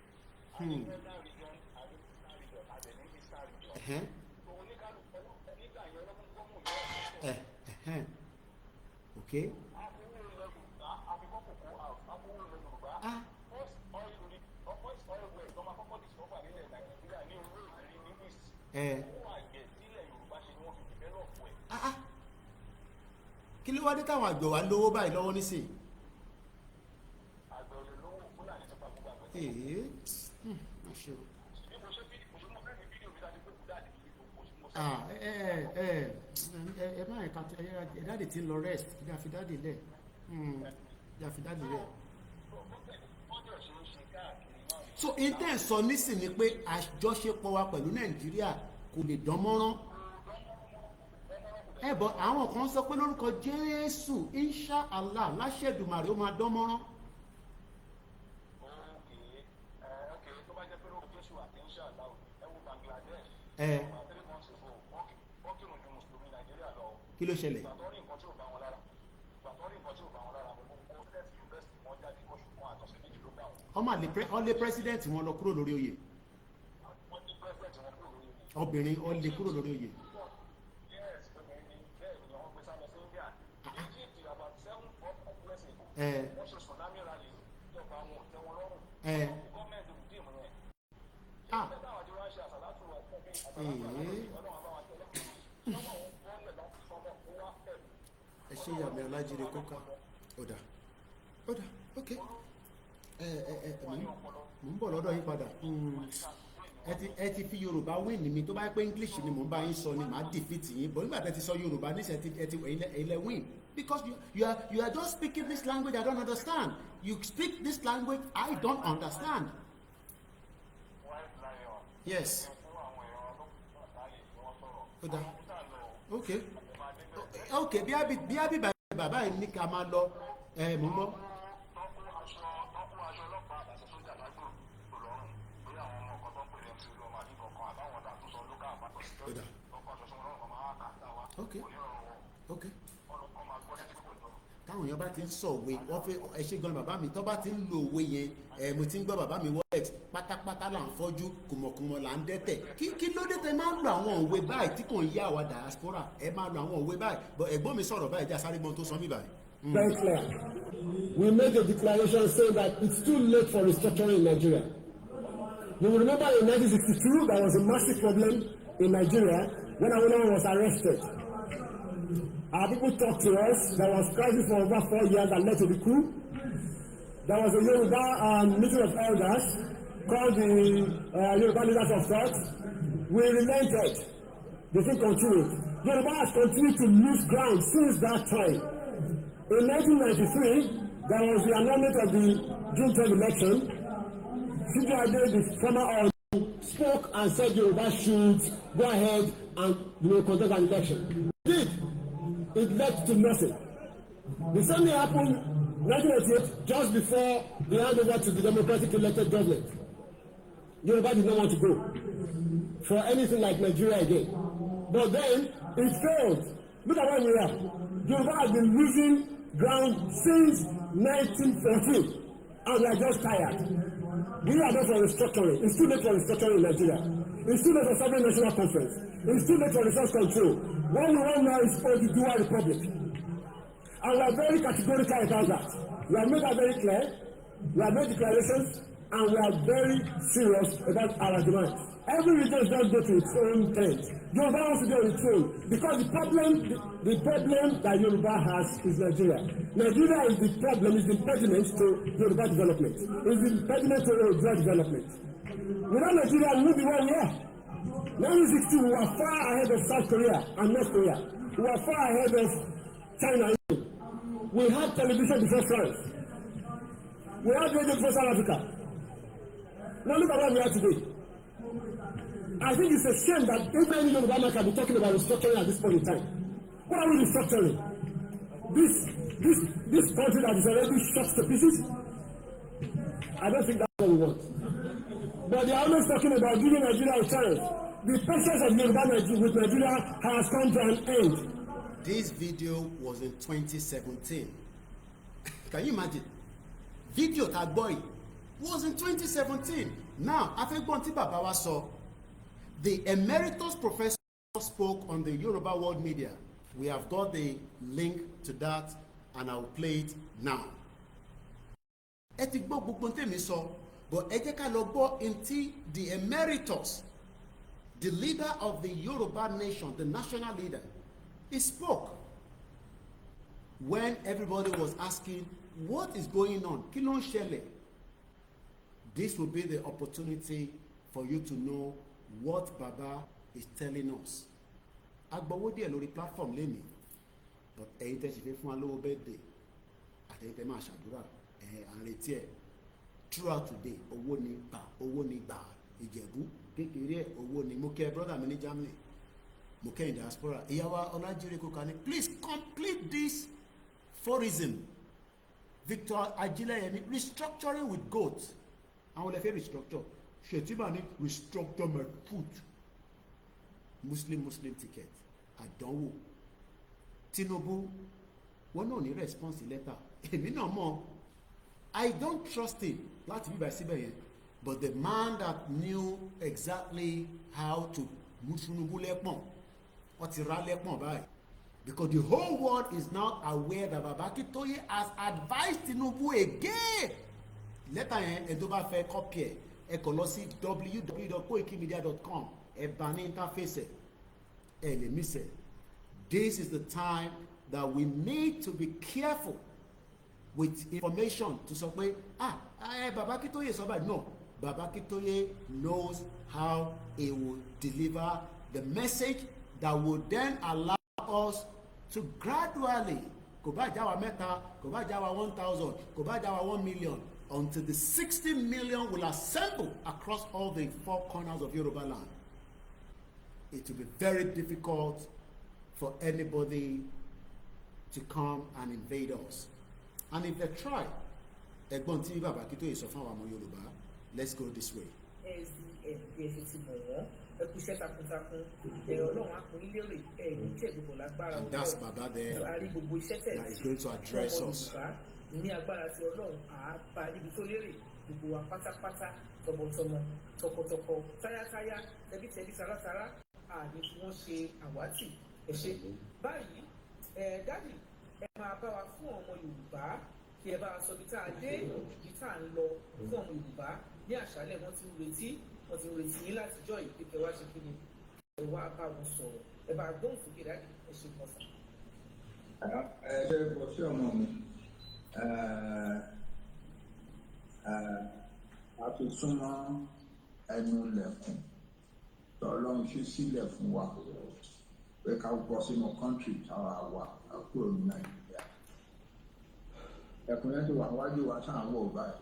àti federal region àti eastern region àti ní eastern region. òun ní kálukú nígbà yẹn lọ́kùn gbọ́mù yẹn. Ok. àfihàn ilẹ̀ Yorùbá àfikún kòkó àfihàn ilẹ̀ Yorùbá. first oil well tó máa kọ́kọ́ discover nílẹ̀ Nàìjíríà ní orí ìrírí ní east. owó àgbẹ̀ sílẹ̀ Yorùbá ṣe ni wọ́n fi develop ẹ̀. Kí ló wá dé táwọn àgbẹ̀ wa lówó báyìí lọ́wọ́ nísìnyí. àgbẹ̀ olè lówó Fúlàní ti pa gbogbo àgbẹ̀. Má ṣe o. bí mo ṣe mo fẹ́ ní fídíò mi láti pé kò dáàdì kí mo sọ. Ẹ má ẹ̀ka ẹ dáàdì tí ń lọ rest ìjà fi dáàdì lẹ̀ ìjà fi dáàdì lẹ̀. ọjọ́ ṣe ń ṣe káàkiri náà. So intel sọ nísìnyí pé àjọṣepọ̀ wa pẹ̀lú Nàìjíríà kò lè dán mọ́rán. Bọ̀ àwọn kan sọ pé lórúkọ Jésù insha Allah láṣẹ Èdùmàrè ó máa dán mọ́rán. Okay, tó bá jẹ́ pé lóògùn Jésù àti inshallah ẹ wo Bangladesh. 3 months ago wọ́n kírun ju mùsùlùmí Nàìjíríà lọ. Kí ló ṣẹlẹ̀? ìgbà tó rí nǹkan tí ò bá wọn lára mo kó lẹ́sìn yunifásitì wọn jáde kóṣù kan àtọ̀sẹ̀ méjì ló gbà wọn. Wọ́n lé president wọn lọ kúrò lórí oyè. wọ́n ní president wọn kúrò lórí oyè. Obìnrin ó lé kúrò lórí oyè. Yes, obìnrin ni bẹ́ẹ̀ ni wọ́n gbé sálọ sí India. Egypt about 7 years ago. wọ́n ṣe tsunami rally ìjọba wọn ò tẹ́ wọn lọ́rùn. gọ́ọ̀mẹ̀ntì ò dìímù yẹn. ṣé táwọn àti wá ṣe àṣàlátù wà fún mi ọlọ́run àbá wa tẹ́lẹ̀ lọ́wọ́ wọn lẹ̀ láti sọmọ fún wa pẹ̀lú. Ẹ ṣe ìyàmì alájíire kọ́kà ọ̀dà ok mo ń bọ̀ lọ́dọ̀ yín padà. Ẹ ti fi Yorùbá win mi tó bá pé English ni mò ń bá yín sọ ni màá defeat yín but nígbà tẹ́ ti sọ Yorùbá níṣẹ́ ẹ ti ilẹ̀ win because you are just speaking this language I don't understand. You speak this language I don't understand. Yes. Ok bí a bí bàbá yìí ní ká máa lọ mò ń bọ̀. Ok táwọn èèyàn bá ti ń sọ òwe wọ́n fẹ́ ẹ ṣe gan bàbá mi tó bá ti ń lo òwe yẹn mo ti ń gbọ́ bàbá mi wọ́n pátápátá là ń fọ́jú kùmọ̀kùmọ̀ là ń dẹ́tẹ̀ kí ló dé tẹ máa ń lo àwọn òwe báyìí tí kò ń yá àwa diaspora ẹ máa lo àwọn òwe báyìí ẹ̀gbọ́n mi sọ̀rọ̀ báyìí já sáré gbọ́n tó sọ mí báyìí. Very clear. We made a declaration saying that it's too late for restructuring in Nigeria. You will remember in 1962 there was a massive problem in Nigeria when Awolowo was arrested. Our people talked to us. There was crisis for over 4 years that led to the coup. There was a Yoruba meeting of elders called the Yoruba Leaders of Thought. We relented. The thing continued. Yoruba has continued to lose ground since that time. In 1993, there was the annulment of the June 10 election. Sidiade, the former spoke and said Yoruba should go ahead and conduct an election. It led to nothing. The same thing happened in 1988, just before the handover to the democratic elected government. Yoruba did not want to go for anything like Nigeria again. But then it failed. Look at where we are. Yoruba has been losing ground since 1914, and we are just tired. We are not for restructuring. It's too late for restructuring in Nigeria. It's too late for Sovereign National Conference. It's too late for resource control. What we want now is for the dual republic. And we are very categorical about that. We have made that very clear. We have made declarations, and we are very serious about our demands. Every region does go to its own trend. Yoruba wants to go on its own because the problem that Yoruba has is Nigeria. Nigeria is the problem, is the impediment to Yoruba development. Is the impediment to Yoruba development. Without Nigeria, we will be where we are. 1962, we were far ahead of South Korea and North Korea. We were far ahead of China. We had television before France. We had radio before South Africa. Now look at where we are today. I think it's a shame that every Yoruba man can be talking about restructuring at this point in time. What are we restructuring? This country that is already shot to pieces? I don't think that's what we want. But they are always talking about giving Nigeria a chance. The patience of Yoruba with Nigeria has come to an end. This video was in 2017. Can you imagine? Video that boy was in 2017. Now, I think one thing Baba wa sọ, the emeritus professor spoke on the Yoruba World Media. We have got the link to that, and I will play it now. Ẹ ti gbọ́ gbogbo tèmi sọ, but ẹ jẹ́ ká lọ gbọ́ ntí the emeritus, the leader of the Yoruba nation, the national leader, he spoke when everybody was asking, what is going on? Kí ló ń ṣẹlẹ̀? This will be the opportunity for you to know what Baba is telling us. Agbowó díẹ̀ lórí platform lẹ́nìí, but ẹ̀yin tẹ́ ṣe fẹ́ fún wa lówó birthday àtẹ̀yin tẹ́ máa ṣàdúrà àrètí ẹ̀ throughout today owó ni gbà Ìjẹ̀bú kékeré ẹ̀ owó ni mo kẹ́ brother mi ní Germany mo kẹ́ in diaspora ìyàwó Ọlájírè Kókàní, please complete this phorism. Victor Ajileyemi, restructuring with goats. Àwọn lè fẹ́ restructure. Shetima ní restructure my foot. Muslim ticket. Àdánwò. Tinubu, wọ́n náà ní response letter. Èmi náà mọ̀. I don't trust him láti bí báyìí síbẹ̀ yẹn. But the man that knew exactly how to mú Tinubu lẹ́pọ̀n, wọ́n ti rá lẹ́pọ̀n báyìí. Because the whole world is now aware that Baba Akintoye has advised Tinubu again. Lẹ́tà yẹn ẹ̀ tó bá fẹ́ copy ẹ̀ ẹ kàn lọ sí www.koikimedia.com ẹ bá ní interface ẹ lè miss ẹ. This is the time that we need to be careful with information to sọ pé Baba Akintoye sọ báyìí. No, Baba Akintoye knows how he will deliver the message that will then allow us to gradually, kò bá jáwa mẹ́ta, kò bá jáwa 1,000, kò bá jáwa 1 million, until the 60 million will assemble across all the 4 corners of Yoruba land. It will be very difficult for anybody to come and invade us. And if they try, ẹ̀gbọ́n tí Baba Akintoye sọ fún àwọn ọmọ Yorùbá, let's go this way. And that's Baba there that is going to address us. Ní agbára tí Ọlọ́run àápa níbi tó lérè gbogbo wa pátápátá tọmọtọmọ tọkọtọkọ táyátáyá tẹbítẹbí taratara àní tí wọ́n ṣe àwátì ẹ̀ṣẹ̀ báyìí dádì ẹ máa bá wa fún ọmọ Yorùbá kí ẹ bá wa sọ bí tá a dé bí tá a ń lọ fún ọmọ Yorùbá ní àṣálẹ́ wọ́n ti ń retí yín láti jọ ìpínlẹ̀ wá ṣe kí ni ẹ wá bá wọn sọ̀rọ̀ ẹ bá gbóhùn sókè dájú ẹ ṣe kọ́ sá. ẹ ṣe bọ́ sí ọmọ mi a ti súnmọ́ ẹnu lẹ̀kùn tọ́lọ́run ṣí sílẹ̀ fún wa pé ká bọ́ sínú kọ́ńtì táwa wà kúrò ní Nàìjíríà. Ẹkùn yẹn ti wà wájú wa táwọn wò báyìí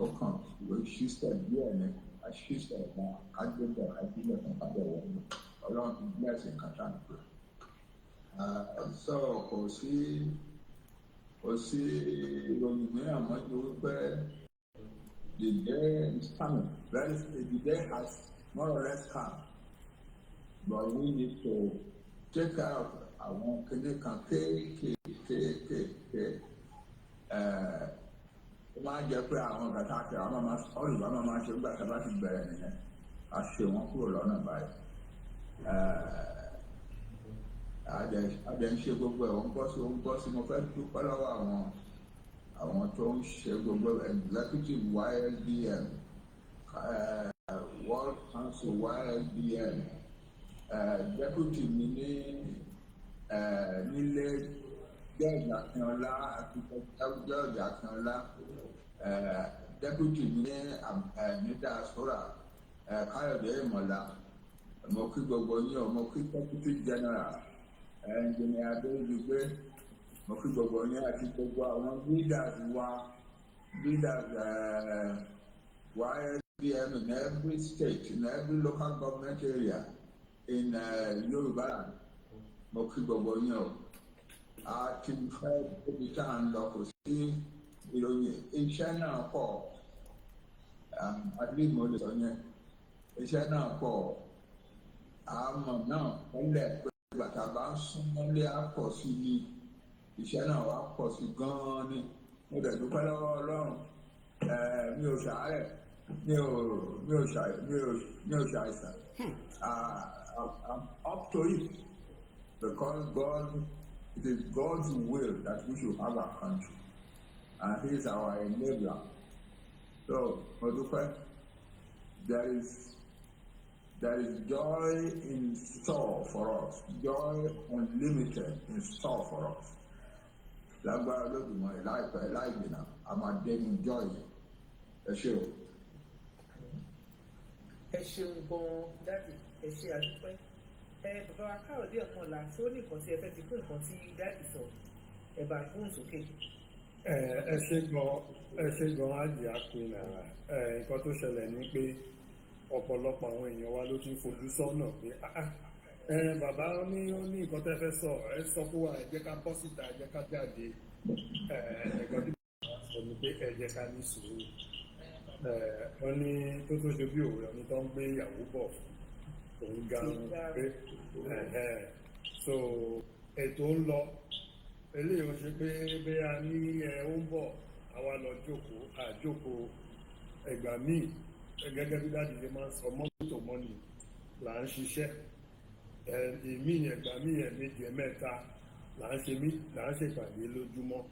ó kàn ìwé ṣíṣẹ́ díẹ̀ ní àṣìṣe náà kájọpọ̀ àìsílẹ̀ fún kájọ wọlé Ọlọ́run ti blessing kàtà nípa. Sọ kò sí ìròyìn mìíràn mọ́jú wípé the day is coming. The day has more or less come. But we need to take care of àwọn kéde kan kéékèèké. Ó máa ń jẹ́ pé àwọn kàtà àti àwọn olùbá máa ṣe nígbà tí a bá ti bẹ̀rẹ̀ nìyẹn. A ṣe wọ́n kúrò lọ́nà báyìí. Àjẹ́ ń ṣe gbogbo ẹ̀ wọ́n bọ́ sí mo fẹ́ dúpẹ́ lọ́wọ́ àwọn tó ń ṣe gbogbo executive YSBM, World Council YSBM, deputy mi nílé George Akínọlá àti George Akínọlá, deputy mi ní diaspora Káyọ̀dé Ìmọ̀lá, mo kí gbogbo yín mo kí deputy general engineer Adéjúgbé, mo kí gbogbo yín àti gbogbo àwọn leaders YSBM in every state, in every local government area in Yorùbá land. Mo kí gbogbo yín o. A ti fẹ́ débi tá à ń lọ kò sí ìròyìn iṣẹ́ náà pọ̀. Adé mo lè sọ yẹn. Iṣẹ́ náà pọ̀. Àmọ́ náà tẹ́lẹ̀ pé bàtà bá ń súnmọ́lé á pọ̀ sí i. Iṣẹ́ náà wá pọ̀ sí gan-an ni. Mo dẹ̀ dúpẹ́ lọ́wọ́ Ọlọ́run. Mi ò ṣàárẹ̀. Mi ò ṣàìsàn. I'm up to it because it is God's will that we should have our country, and He is our enabler. So, Modupe, there is joy in store for us, joy unlimited in store for us. Lágbára Olódùmarè láìpẹ́ láìgbìnà, a máa dẹ́nu joy yẹn. Ẹ ṣé o. Ẹ ṣeun gan-an dáàbì ẹ ṣe àdúpẹ́. Bàbá wa Káyọ̀dé Ọmọọlá tí ó ní nǹkan tí ẹ fẹ́ fi kún nǹkan tí dáàbì sọ ẹ bá gbóhùn sókè. Ẹ ṣe gan ájì àpín náà. Nǹkan tó ṣẹlẹ̀ ni pé ọ̀pọ̀lọpọ̀ àwọn èèyàn wa ló ti ń fojú sọ́nà pé bàbá ní ó ní nǹkan tẹ́ fẹ́ sọ ẹ sọ fún wa ẹ jẹ́ ká bọ́ síta ẹ jẹ́ ká jáde. Ẹ̀gbọ́n tí wọ́n sọ ni pé ẹ jẹ́ ká ní sùúrù. Wọ́n ní tó ṣe bí òwe ọ̀ní tó ń gbé ìyàwó bọ̀ òun gan-an pé so ètò ń lọ eléyìí ó ṣe pé bí a ní ó ń bọ̀ àwa lọ àjókòó ẹgbà míì gẹ́gẹ́ bí dáàdì lè máa ń sọ mọ́tò mọ́nì là ń ṣiṣẹ́ èmi ẹgbà míì ẹ̀mejì ẹ̀mẹ́ta là ń ṣèpàdé lójúmọ́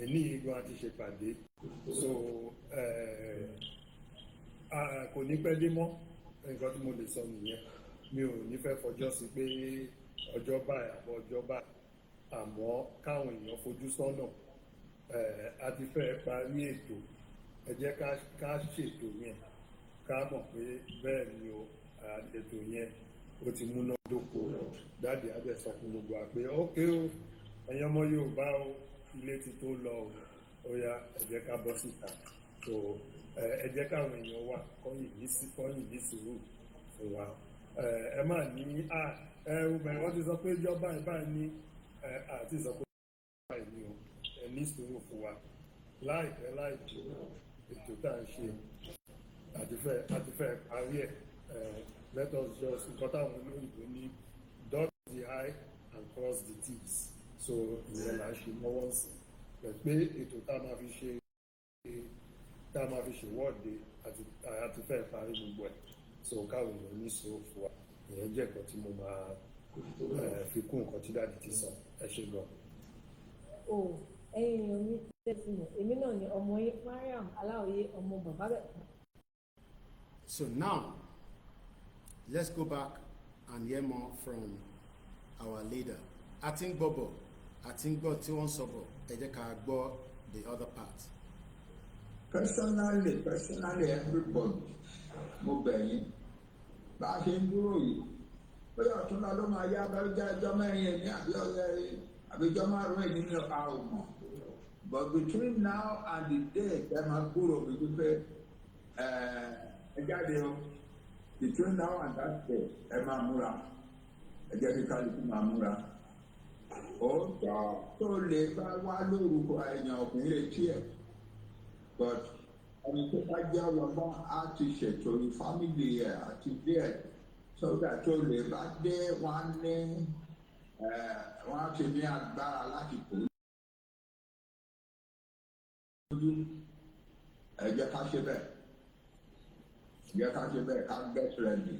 èní igun àti ṣèpàdé so kò ní pẹ́ dé mọ́ nǹkan tí mo lè sọ nìyẹn mi ò ní fẹ́ fọjọ́ sí pé ọjọ́ báyìí àbọ̀ ọjọ́ báyìí àmọ́ káwọn èèyàn fojú sọ́nà a ti fẹ́ parí ètò ẹ jẹ́ ká ṣètò yẹn ká mọ̀ pé bẹ́ẹ̀ ni o ètò yẹn ó ti múná dóko dáàdì abẹ sọ fún gbogbo àpé ókè o ẹ̀yin ọmọ Yorùbá o ilé ti tó lọ o ó yá ẹ jẹ́ ká bọ́ síta so ẹ jẹ́ káwọn èèyàn wà kọ́yìn ní sùúrù fún wa ẹ má ní wọ́n ti sọ pé ìjọba ìbáyìí ní àti sọ pé ìjọba ìní o ẹ ní sùúrù fún wa láìpẹ́ láìpẹ́ ètò tá à ń ṣe àti fẹ́ parí ẹ̀ let us just nǹkan táwọn olóyìnbó ní dot the I and cross the T's so ìyẹn là ń ṣe mọ́wọ́ sí pé ètò tá a máa fi ṣèwọ́de àti fẹ́ parí gbogbo ẹ̀ so káwọn èèyàn ní sùúrù fún wa ìyẹn jẹ́ nǹkan tí mo máa fi kún nǹkan tí dáàdì ti sọ ẹ ṣe gan. ẹ̀yin èèyàn mi tẹ́sí mọ̀ èmi náà ni ọmọ yín Mariam Abraham Aláoyè ọmọ bàbá bẹ̀. So now, let's go back and hear more from our leader. I think Bobo, I think God tí wọ́n sọ bọ̀, ẹ jẹ́ ká gbọ́ the other part. Personally, everybody, mo bẹ̀ yín, bá a ṣe ń dúró yìí, bóyá ọ̀tún náà ló máa yá abẹ́rẹ́jà ẹjọ́ mẹ́rin ní àbíjọ́ márùn-ún èyí ní ọ̀pá ọmọ. But between now and the day ẹ máa kúrò mi wípé ẹ jáde o, between now and that day ẹ máa múra, ẹ jẹ́ kí kálukú máa múra. Òótọ́ tó lè bá wá lórúkọ èèyàn ọkùnrin lè tiẹ̀, but ẹni tó bá jẹ́ ọlọ́gbọ́n á ti ṣètò fámìlì ẹ̀ àti díẹ̀ sọ́dà tó lè bá dé wọ́n á ti ní agbára láti kó lójú. Ẹ jẹ́ ká ṣe bẹ́ẹ̀, ká get ready.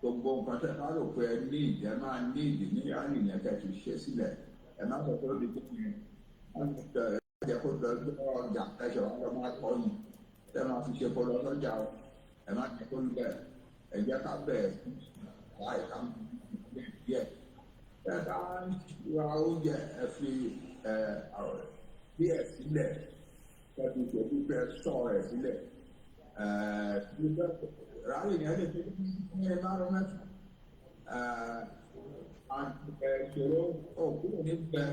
Gbogbo nǹkan tẹ́ bá rò pé ẹ ní ìdí ẹ máa ní ìdí ní rálì yẹn kẹ́ ti ṣe sílẹ̀. Ẹ má sọ pé ó di tó yẹn. Ẹ jẹ́ kó lọ́jọ́ ọjà ẹ̀ṣẹ̀ wọn lọ máa kọ́ yìí. Ẹ máa fi ṣe kó lọ lọ́jà o. Ẹ má jẹ́ kó lù bẹ́ẹ̀. Ẹ jẹ́ ká bẹ̀ẹ̀ láìka díẹ̀. Ẹ bá ra oúnjẹ ẹ fi díẹ̀ sílẹ̀. Ẹ fi ṣètò pé sọ ẹ̀ sílẹ̀. Rally yẹn lè fi ní environment ìṣòro òkúrò níbẹ̀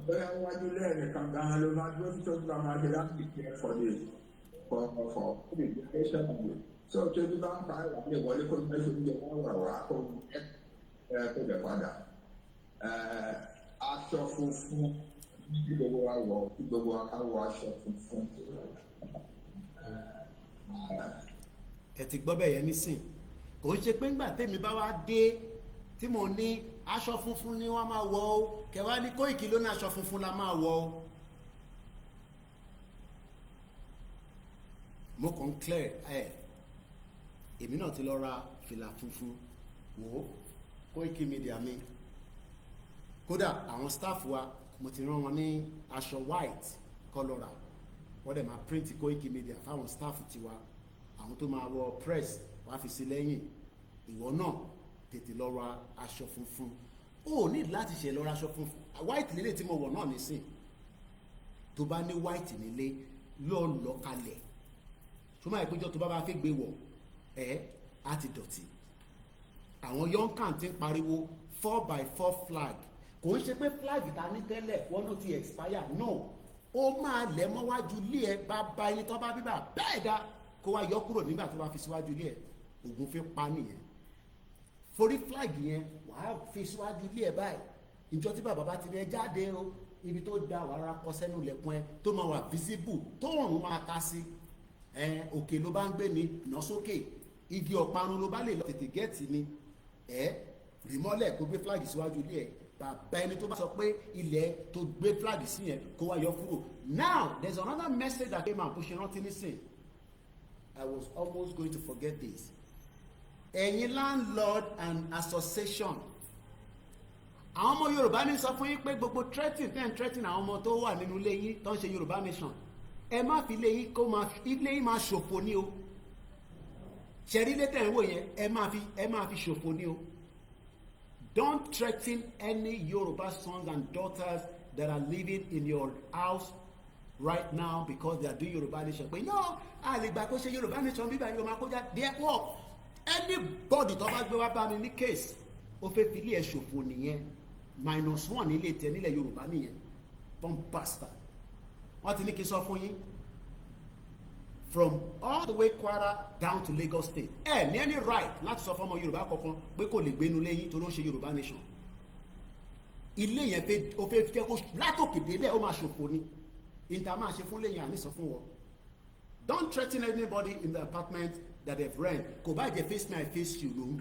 bẹ́ẹ̀ wájú lẹ́ẹ̀rẹ̀ kan gan-an ló máa dúró tó tó máa ṣe láti ṣe for the education of it. So tó bí bá ń pa ìwà lè wọlé kó ní ẹ̀ṣọ́ oúnjẹ wọn wà wá kó kó bẹ̀ padà. Aṣọ funfun kí gbogbo wa wọ̀ kí gbogbo wa ká wọ aṣọ funfun. Ẹ ti gbọ́ bẹ́ẹ̀ yẹn nísìn, kò ń ṣe pé ńgbà tèmi bá wá dé tí mo ní aṣọ funfun ni wọ́n máa wọ ó, kẹwàá ní Kóìkì ló ní aṣọ funfun la máa wọ ó. Mo kàn ń clear èmi náà ti lọ ra fìlà funfun wò ó Koikimedia mi, kódà àwọn staff wa mo ti rán wọn ní aṣọ white kọlọ́ra, wọ́n dẹ̀ máa print Koikimedia fáwọn staff tiwa, àwọn tó máa wọ press wá fi sí lẹ́yìn. Ìwọ náà tètè lọ ra aṣọ funfun, ó ní láti ṣe lọ ra aṣọ funfun. White lélẹ̀ tí mo wọ̀ náà nísìn, tó bá ní white nílé lọ kalẹ̀, tó máa péjọ tó bá fẹ́ gbé wọ̀ á ti dọ̀tí. Àwọn yonkan ti ń pariwo 4x4 flag, kò ń ṣe pé flag ta ní tẹ́lẹ̀ wọ́n ló ti expire, no, ó máa lẹ̀ mọ́wájú ilé ẹ bá ẹni tó bá bíbà bẹ́ẹ̀ dá kó wá yọ kúrò nígbà tó bá fi síwájú ilé ẹ, ògùn fi pa nìyẹn. Forí flag yẹn wàá fi síwájú ilé ẹ báyìí, ìjọ tí bàbá bá ti rẹ jáde o, ibi tó da wàrà kọ sẹ́nu lẹ̀kùn ẹ tó máa wà visible, tó òrùn máa ta sí, òkè ló bá ń gbé ni nà sókè, igi ọ̀parun ló bá lè lọ tètè gẹ́ẹ̀tì ni rí mọ́lẹ̀ kó gbé flag síwájú ilé ẹ. Bàbá ẹni tó bá sọ pé ilẹ̀ tó gbé flag sí yẹn kó wá yọ kúrò. Now there's another message that came out, bó ṣe rántí nísìn, I was almost going to forget this. Ẹ̀yin landlord and association, àwọn ọmọ Yorùbá ní sọ fún yín pé gbogbo threatening àwọn ọmọ tó wà nínú ilé yín tó ń ṣe Yorùbá nation, ẹ má fi ilé yín kó máa ilé yín máa ṣòfò ní o. Ṣẹ̀rí ilé tẹ̀ ń wò yẹn ẹ máa fi ṣòfò ní o. Don't threaten any Yoruba sons and daughters that are living in your house right now because they are doing Yoruba nation. But no, àlegbà kó ṣe Yoruba nation bíbá yóò máa kọjá their work. Anybody tó bá gbé wá bá mi ní case, ó fẹ́ fi ilé ẹ̀ ṣòfò nìyẹn. -1 nílé tẹ nílẹ̀ Yorùbá nìyẹn. Bomb bastard. Wọ́n ti ní kí n sọ fún yín. From all the way Kwara down to Lagos State, ní any right láti sọ fún ọmọ Yorùbá kankan pé kò lè gbénu lẹ́yìn tó ló ń ṣe Yorùbá nation. Ilé yẹn ó fẹ́ jẹ́ kó látòkè délẹ̀ ó máa ṣòfò ni. Ìta máa ṣe fún lẹ́yìn àní sọ fún wọn. Don't threaten anybody in the apartment that they've rent. Kò bá jẹ́ face me I face you ló ń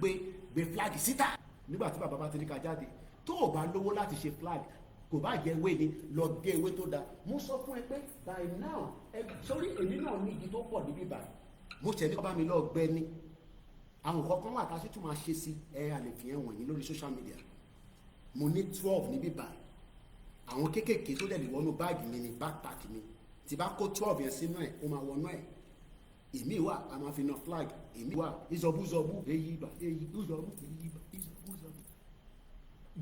gbé flag síta nígbà tí bàbá bá ti ní ká jáde. Tó o bá lówó láti ṣe flag, kò bá jẹ́ ewé ni lọ gé ewé tó dáa. Mo sọ fún ẹ pé by now sórí èmi náà ní igi tó pọ̀ níbí báyìí, mo ṣẹ̀ ní kọ́ bá mi lọ gbẹ́ ní àwọn kankan wà tá a ṣe tún máa ṣe sí àlè fi hàn wọ̀nyí lórí social media. Mo ní 12 níbí báyìí, àwọn kéékèèké tó dẹ̀ lè wọnú báàgì mi ní backpack mi tí bá kó 12 yẹn sínú ẹ̀ ó máa wọnú ẹ̀. Èmi wà a máa fi na flag, èmi wà ìzọ̀bùzọ̀bù èyí ìbà èyí ìzọ̀bù èyí ìbà ìzọ̀bùzọ̀bù.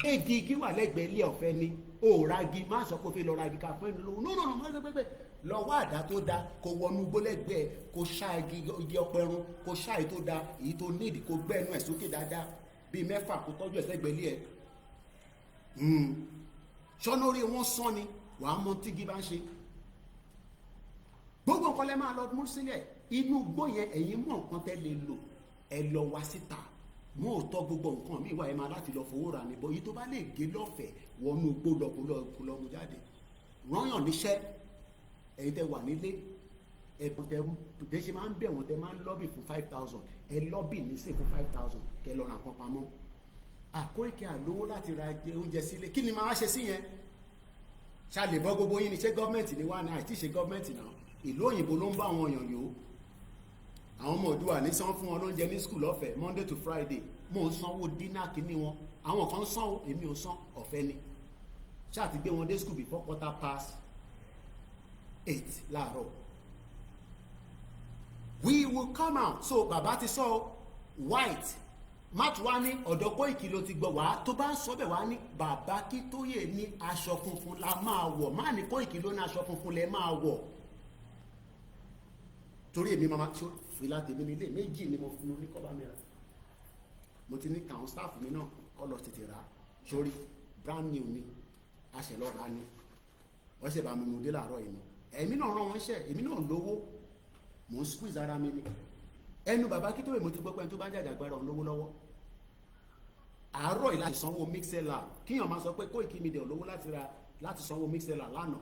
Géègì igi wà lẹ́gbẹ̀ẹ́ ilé ọ̀fẹ́ ni ó ragi má sọ pé ó fi lọ ragi ká fún ẹni lówó no má sọ pé lọ wá àdá tó dáa kó wọnú gbólẹ́gbẹ̀ẹ́ kó ṣá igi ọpẹrun kó ṣá èyí tó dáa èyí tó nídìí kó gbẹ́nu ẹ̀ sókè dáadáa bíi 6 kó tọ́jú ẹ̀ sẹ́gbẹ̀ẹ́ ilé ẹ̀. Ṣọ́nà orí wọn sán ni wàá mọ tígi bá ń ṣe. Gbogbo nǹkan lẹ́ máa lọ mú sílẹ̀ inú igbó yẹn ẹ̀yin mọ̀ nǹkan tẹ́ lè lò ẹ lọ wá síta mú òótọ́ gbogbo nǹkan mi wá ẹ máa láti lọ fowó ra níbọ̀ yìí tó bá lè gé lọ́fẹ̀ẹ́ wọnú igbó lọ kó lọ mú jáde rányàn níṣẹ́ ẹ̀yin tẹ́ wà nílé ẹ̀bùn tẹ́rú tẹ́ ṣe máa ń bẹ̀ wọ́n tẹ́ máa ń lọ́bì fún 5,000 ẹ lọ́bì nísìn fún 5,000 kẹ́ lọ ra nǹkan pamọ́. Koiki àlówó láti ra oúnjẹ sílé kí ni máa ṣe sí yẹn ṣàlè bọ́ gbogbo yín ni ṣé gọ́ọ̀mẹ̀ntì ni wá ní àìtí ṣe gọ́ọ̀mẹ̀ntì náà ìlú òyìnbó ló ń bá àwọn èèyàn yòó. Àwọn ọmọ Oòduà ní san fún wọn lóúnjẹ ní skul ọ̀fẹ́ Monday to Friday mò ń sanwó dínà kínní wọn àwọn kan sanwó èmi ò san ọ̀fẹ́ ni ṣáà ti gbé wọn dé skul before 8:15 láàárọ̀. We will come out so bàbá ti sọ white match wá ní ọ̀dọ̀ Koiki ló ti gbọ́ wá tó bá ń sọ bẹ́ẹ̀ wá ní bàbá Akíntóyè ní aṣọ funfun la máa wọ̀ má ní Koiki ló ní aṣọ funfun lẹ máa wọ̀ torí èmi máa ṣó fìlà tèmi nílé méjì ni mo fún un ní kọ́bá mi rà mo ti ní káwọn staff mi náà kọ́ lọ tètè rà sórí brand new ni aṣèlọ́ra ni wọ́n ṣe bá mi mú dé láàárọ̀ yìí ni èmi náà rán wọn ṣẹ́ èmi náà lówó mò ń squeeze ara mi ni ẹnu bàbá Akíntóyè mo ti gbọ́ pé ẹni tó bá ń jàjàgbára òun lówó lọ́wọ́ àárọ̀ yìí láti sanwó mixella kíyàn máa sọ pé Koikimedia lówó láti sanwó mixella lánàá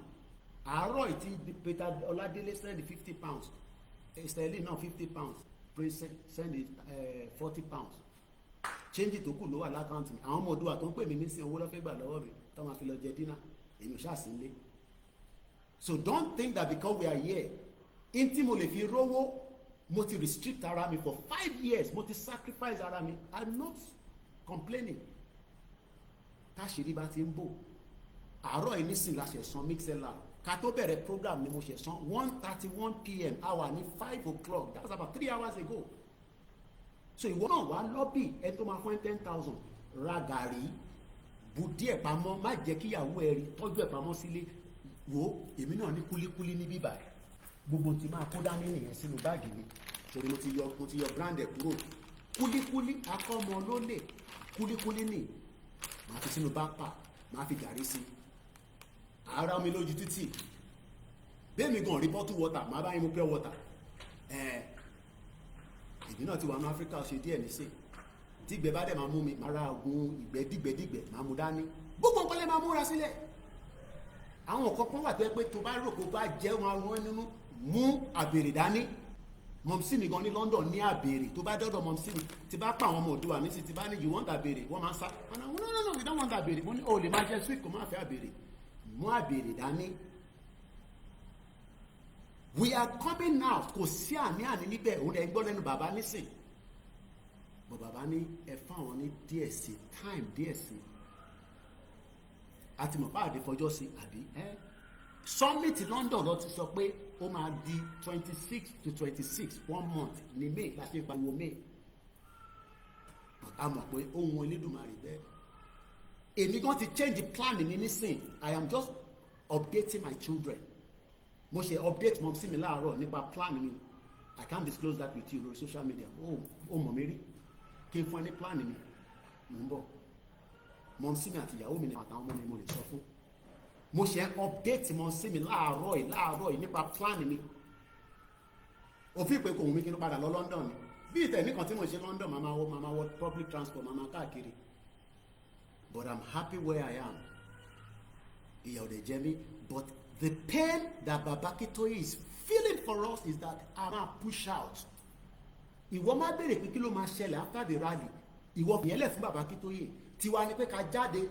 àárọ̀ yìí ti Peter Ọládélé send £50 sterling náà £50 prince send £40 change tó kù ló wà lákàntì mi àwọn ọmọ Oòduà tó ń pè mí nísìnyí owó lọ́fẹ́ gbà lọ́wọ́ mi tó máa fi lọ jẹ dínà èmi ò ṣáà sí ilé. So don't think that because we are here in tí mo lè fi rówó mo ti restrict ara mi for 5 years mo ti sacrifice ara mi I'm not complaining. Táṣìírí bá ti ń bò àárọ̀ yìí nísìnyí la ṣe san mixella ká tó bẹ̀rẹ̀ program ni mo ṣe san 1:31 p.m. hour ní 5 o'clock that was about 3 hours ago. So ìwọ náà wá lọ́bì ẹni tó máa fún 10,000 ra gàrí bu díẹ̀ pamọ́ má jẹ́ kíyàwó ẹ rí tọ́jú ẹ̀ pamọ́ sílé wo èmi náà ní kúlíkúlí ní bíbà gbogbo tí máa kó dání nìyẹn sínú báàgì mi torí mo ti yọ brand ẹ̀ kúrò kúlíkúlí akọ́mọ ló lè kúlíkúlí nì máa fi sínú bápà máa fi gàrí sí ara mi lójú títì bẹ́ẹ̀ mi gan rí bottle water máa bá yín mu pure water ìdí náà ti wà ní Áfíríkà ṣe díẹ̀ níṣẹ́ tí ìgbẹ́ bá dẹ̀ máa mú mi máa ra oògùn ìgbẹ́ dìgbẹ́dìgbẹ́ máa mú dání gbogbo nǹkan lè máa múra sílẹ̀ àwọn kọ̀ọ̀kan wà tó yẹ pé tó bá rò kó bá jẹ́ wọn rán nínú mú àbèrè dání mọ̀mísí mi gan ní London ní àbèrè tó bá dọ́dọ̀ mọ̀mísí mi ti bá pa àwọn ọmọ Oòduà ní sí ti bá ní you want àbèrè wọ́n máa ń sá wọn náà no we don't want àbèrè mo ní o lè máa jẹ sweet kò máa fẹ́ àbèrè mú àbèrè dání. We are coming out kò sí àní níbẹ̀ òun ẹ̀ ń gbọ́ lẹ́nu bàbá nísìn bọ̀ bàbá ní ẹ fáwọn ní díẹ̀ sí time díẹ̀ sí àti mọ̀ báàdé fọjọ́ sí àbí summit London lọ ti sọ pé ó máa di 26 to 26 1 month ní May láti pariwo May a mọ̀ pé ohun Elédùmarè bẹ́ẹ̀ èmi gan ti change the plan mi nísìn I am just updating my children mo ṣe update mọ̀ sí mi láàárọ̀ nípa plan mi I can't disclose that with you lórí social media ó mọ̀ mi rí kí n fún ẹ ní plan mi mò ń bọ̀ mọ̀ sí mi àti ìyàwó mi ní àtàwọn ọmọ mi mo lè sọ fún mo ṣe update mọ̀ sí mi láàárọ̀ yìí nípa plan mi òfin ìpè kò wù mí kí n padà lọ London ni bí ìtẹ̀ nìkan tí mo ṣe London màmá wọ public transport màmá káàkiri but I'm happy where I am ìyà ò dẹ̀ jẹ mí but the pain that Baba Akíntóyè is feeling for us is that a máa push out ìwọ má béèrè pé kí ló máa ṣẹlẹ̀ after the rally ìwọ fìyẹ́lẹ̀ fún Baba Akíntóyè tiwa ni pé ká jáde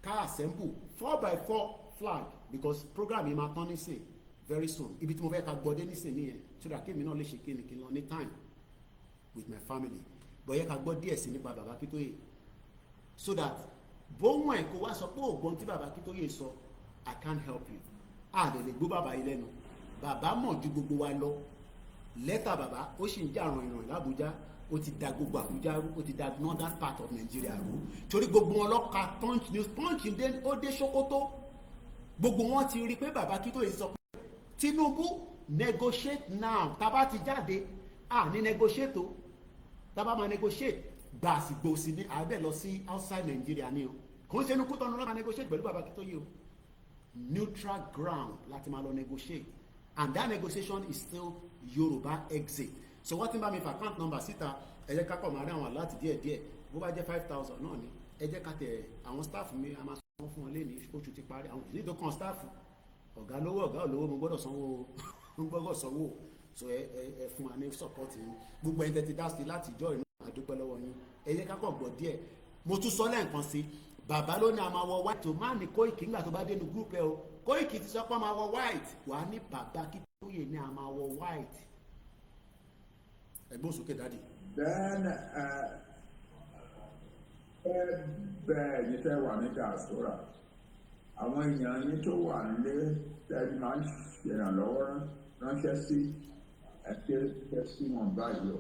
ká assemble 4x4 flag because program yìí máa tán nísìn very soon ibi tí mo fẹ́ ká gbọ́dé nísìn nìyẹn so that kémi náà lè ṣe kéènì kí n lọ ní time with my family but yẹ ká gbọ́ díẹ̀ sí nípa Baba Akíntóyè so that bóun ẹ̀ kó wá sọ pé ògbọ́n tí Baba Akíntóyè sọ I can't help you a lè gbó bàbá yìí lẹ́nu bàbá mọ̀ ju gbogbo wa lọ lẹ́tà bàbá ó sì ń jà ràn ìràn l'Àbújá ó ti da gbogbo Àbújá rú ó ti da northern part of Nigeria rú torí gbogbo wọn lọ́ka Punch news Punch ó dé Sokoto gbogbo wọn ti rí pé bàbá Akintoye sọ pé Tinubu negotiate now tábà ti jáde ní negotiate o tábà máa negotiate gbàsìgbòsì ní àbẹ̀ lọ sí outside Nigeria ni o kò ń ṣe inú Kútọ́nù lọ́ọ́ máa negotiate pẹ̀lú bàbá Akintoye o neutral ground láti máa lọ negotiate and that negotiation is still Yoruba exit so wọ́n ti ń bá mi fa account number síta ẹ jẹ́ ká kọ̀ máa rí àwọn láti díẹ̀díẹ̀ bó bá jẹ́ 5,000 náà ni ẹ jẹ́ ká tẹ̀ àwọn staff mi a máa sanwó fún wọn lẹ́ni oṣù ti parí àwọn òṣèlú tó kàn staff ọ̀gá lówó ọ̀gá olówó mo gbọ́dọ̀ sanwó so ẹ fún wa ní support yín gbogbo ẹni tẹ́tí dá sí láti ìjọ ìrìn àdúpẹ́ lọ́wọ́ yín ẹ jẹ́ ká kọ̀ gbọ́ díẹ̀ mo tún sọ lẹ́ẹ̀kan sí bàbá ló ní a máa wọ white tó má ní Koiki nígbà tó bá dénú group ẹ o Koiki ti sọ pé a máa wọ white wà á ní bàbá Akintoye ní a máa wọ white ẹgbọ́n sókè dáàdì. then bẹ́ẹ̀ yìí tẹ́ wà ní diaspora àwọn èèyàn yín tó wà nílé tẹ́lẹ̀ máa ń ṣèrànlọ́wọ́ ránṣẹ́ sí ẹ̀ṣẹ́ sí wọn báyìí o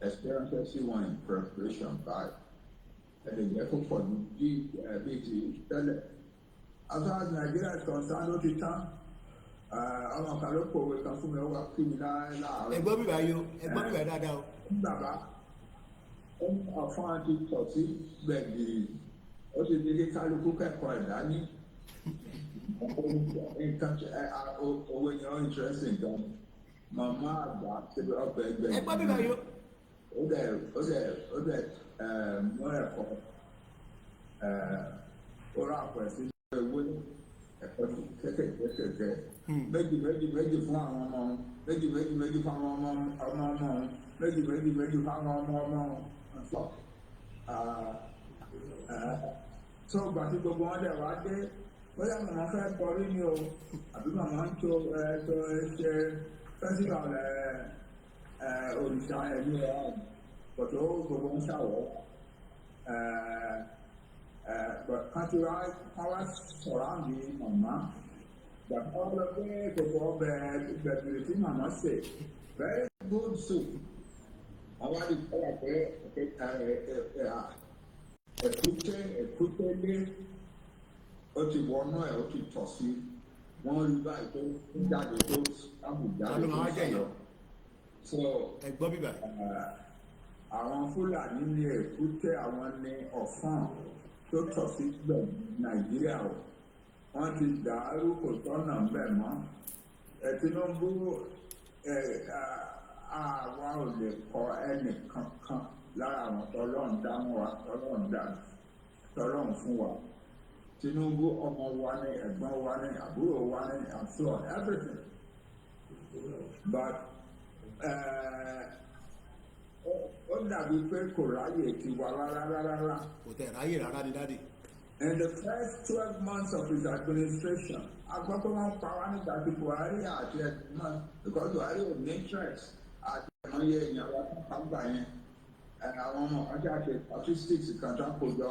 ẹ̀ṣẹ́ ránṣẹ́ sí wọn in preparation báyìí ẹ̀dẹ̀gbẹ́ tó pọ̀ ní bíi ti tẹ́lẹ̀ as far as Nigeria is concerned ó ti tán ọmọ kan ló pòwe kan fún mi ó wá kí mi láàárọ̀. ẹgbọ́n bíbá yó ẹgbọ́n bíbá dáadáa o. bàbá ọ̀fọ̀n àti tọ̀sí gbẹ̀gìrì ó ti di kálukú kẹ́kọ̀ọ́ ẹ̀dá ní nǹkan owó yẹn ó interesting gan màmá àgbà síbi ọbẹ̀ ẹgbẹ́ ẹgbọ́n bíbá yó. ó dẹ̀ mú ẹ̀kọ́ ó rà pẹ̀ sí ewé ẹ̀kọ́ kékèké méjì fún àwọn ọmọ méjì fún àwọn ọmọ méjì fún àwọn ọmọ tó gbà tí gbogbo wọn dẹ̀ wá dé bóyá màmá fẹ́ kọrí ni o àbí màmá ń tó ṣe festival òrìṣà ẹ̀mí ẹ̀ pọ̀tó gbogbo ń ṣàwọ̀ kàtí wá sọ̀rọ̀ àmì màmá gbàgbọ́ ọ̀rọ̀ pé gbogbo ọbẹ̀ gbẹ̀gbẹ̀rẹ̀ tí màmá sè very good soup àwọn àdìgbò wà pé èkúté lé ó ti wọnú ẹ̀ ó ti tọ̀ sí wọ́n rí báyìí tó ń jáde tó àbùjáde tó sọ̀rọ̀ so ẹgbọ́n bíbá àwọn Fúlàní ní èkúté àwọn ní ọ̀fọ́n tó tọ̀ sí Nàìjíríà o wọ́n ti dàrú kò tọ́nà mbẹ̀ mọ́ Tinubu àwa ò lè kọ ẹnì kankan lára àwọn tọ́lọ́run dáhùn wa tọ́lọ́run fún wa Tinubu ọmọ wa ní ẹ̀gbọ́n wa ní àbúrò wa ní and so on everything but ó dàbí pé kò ráyè tiwa rárá. kò tẹ̀ ráyè rárá ní dáàdì. In the first 12 months of his administration, agbọ́dọ̀ wọn pa wá nígbà tí Buhari àti ẹ̀dùnmọ́ because Buhari ò ní interest àti ẹ̀mọ́yé ìyàwó àpapọ̀ yẹn àwọn ọmọ ọjà ṣe statistics kan tó ń kó jọ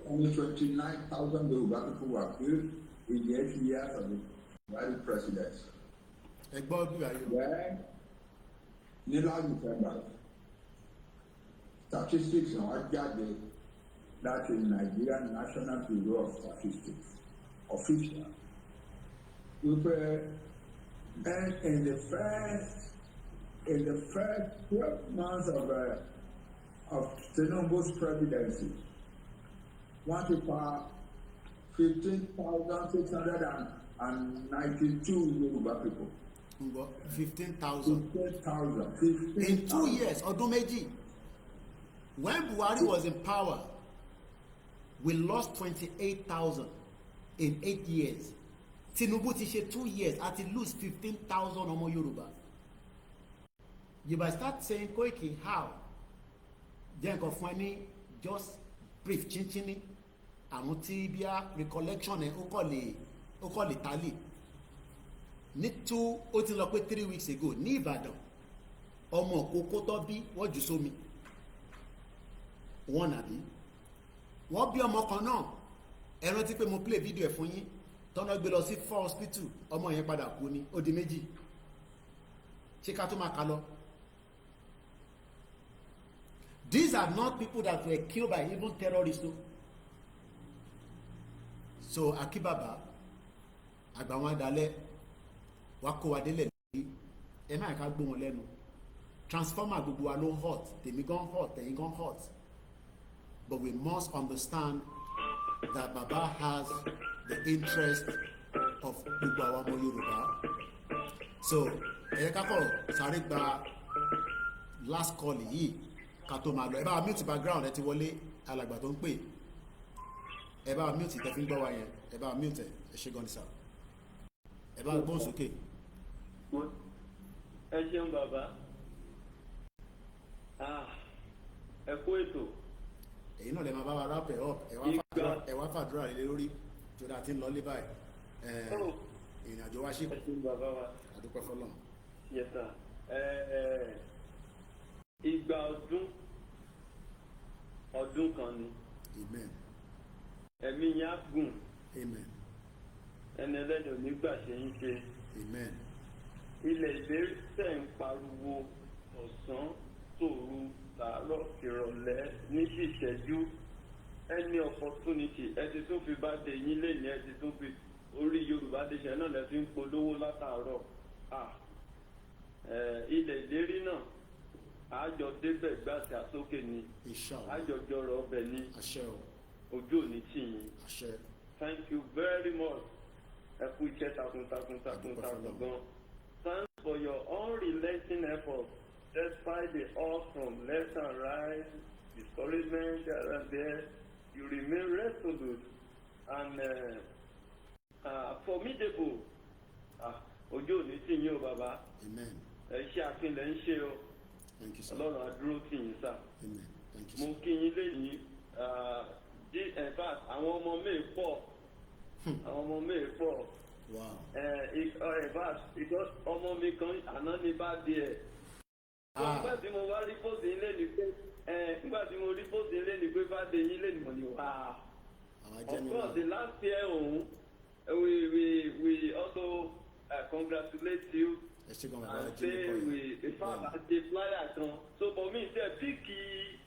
only 29,000 Yorùbá people were killed in the 8 years of the Buhari presidency. ẹgbọ́n bí ayé. Well, ní láwùjọ gbà statistics náà jáde. That is Nigerian National Bureau of Statistics, official. And in the first 12 months of Tinubu's presidency, one to 15,692 Yoruba people. 15,000. 15,000. In 2 years, ọdún méjì. When Buhari was in power, we lost 28,000 in 8 years. Tinubu ti ṣe 2 years àti lose 15,000 ọmọ Yorùbá. You might start saying Koiki how? Jẹ́ nǹkan fún ẹ ní just brief chinchini àwọn tí bí a recollection ẹ ó kọ́ lè tálì. Ní ó ti lọ pé 3 weeks ago ní Ìbàdàn ọmọ òkókó tó bí wọ́n jù sómi. Wọ́n nàbí. Wọ́n bí ọmọ kan náà ẹ rántí pé mo play video ẹ̀ fún yín tọ́nà gbé lọ sí 4 hospital ọmọ yẹn padà kú ni ó di méjì ṣé ká tó máa kà lọ. These are not people that were killed by even terrorists. So akíbàbà àgbà wọn adalẹ wa kó wa délẹ̀ lórí ẹ máa ká gbó wọn lẹ́nu transformer gbogbo wa ló hot tèmi gan hot tẹ̀yin gan hot but we must understand that Baba has the interest of gbogbo àwọn ọmọ Yorùbá. So ẹ ká kọ̀ sáré gba last call yìí ká tó máa lọ ẹ bá wa mute background ẹ ti wọlé alàgbà tó ń pè ẹ bá wa mute tẹ fi ń gbọ́ wa yẹn ẹ bá wa mute ẹ ṣe gan ni sá ẹ bá gbóhùn sókè. ẹ ṣeun bàbá ẹ kú ètò. èyí náà lè máa bá wa wrap it up ẹ wá fàdúrà lé lórí tó dáa tí ń lọ lé báyìí ìrìn àjò wa ṣe àdúpẹ́ fọlọ́n. Yes sir. Ìgbà ọdún kan ni. Amen. Ẹ̀mí yẹn á gùn. Amen. Ẹni ẹlẹ́dọ̀ nígbà ṣe ń ṣe. Amen. Ilẹ̀ ìlérí tẹ̀ ń pariwo ọ̀sán tòru tààrọ̀ ìrọ̀lẹ́ ní ṣìṣẹ́jú any opportunity ẹ ti tún fi bá dé yín lẹ́yìn ẹ ti tún fi orí Yorùbá Nation náà lẹ fi ń polówó látàárọ̀. Ilẹ̀ ìlérí náà àjọ débẹ̀ gbàtí àsókè ni àjọ jọrọ ọbẹ̀ ni ojú òní tì yín. Thank you very much. Ẹ kú iṣẹ́ takuntakun gan. Thanks for your unrelenting effort despite the odds from left and right, discouragement here and there. You remain resolute and formidable. Ojú òní tì yín o bàbá. Ẹ ṣe àfihàn ń ṣe o. Ọlọ́run adúró tì yín sá. Mo kí yín lẹ́yìn in fact àwọn ọmọ mi pọ̀. Àwọn ọmọ mi pọ̀. In fact because ọmọ mi kan àná ní bá díẹ̀. Nígbà tí mo wá rí pósì ilé ni pé nígbà tí mo rí pósì ilé ni pé bá dé yín lé ni mo ní wá. Of course the last year we also congratulate you. And say we in fact as a flyer kan so for me say píìkì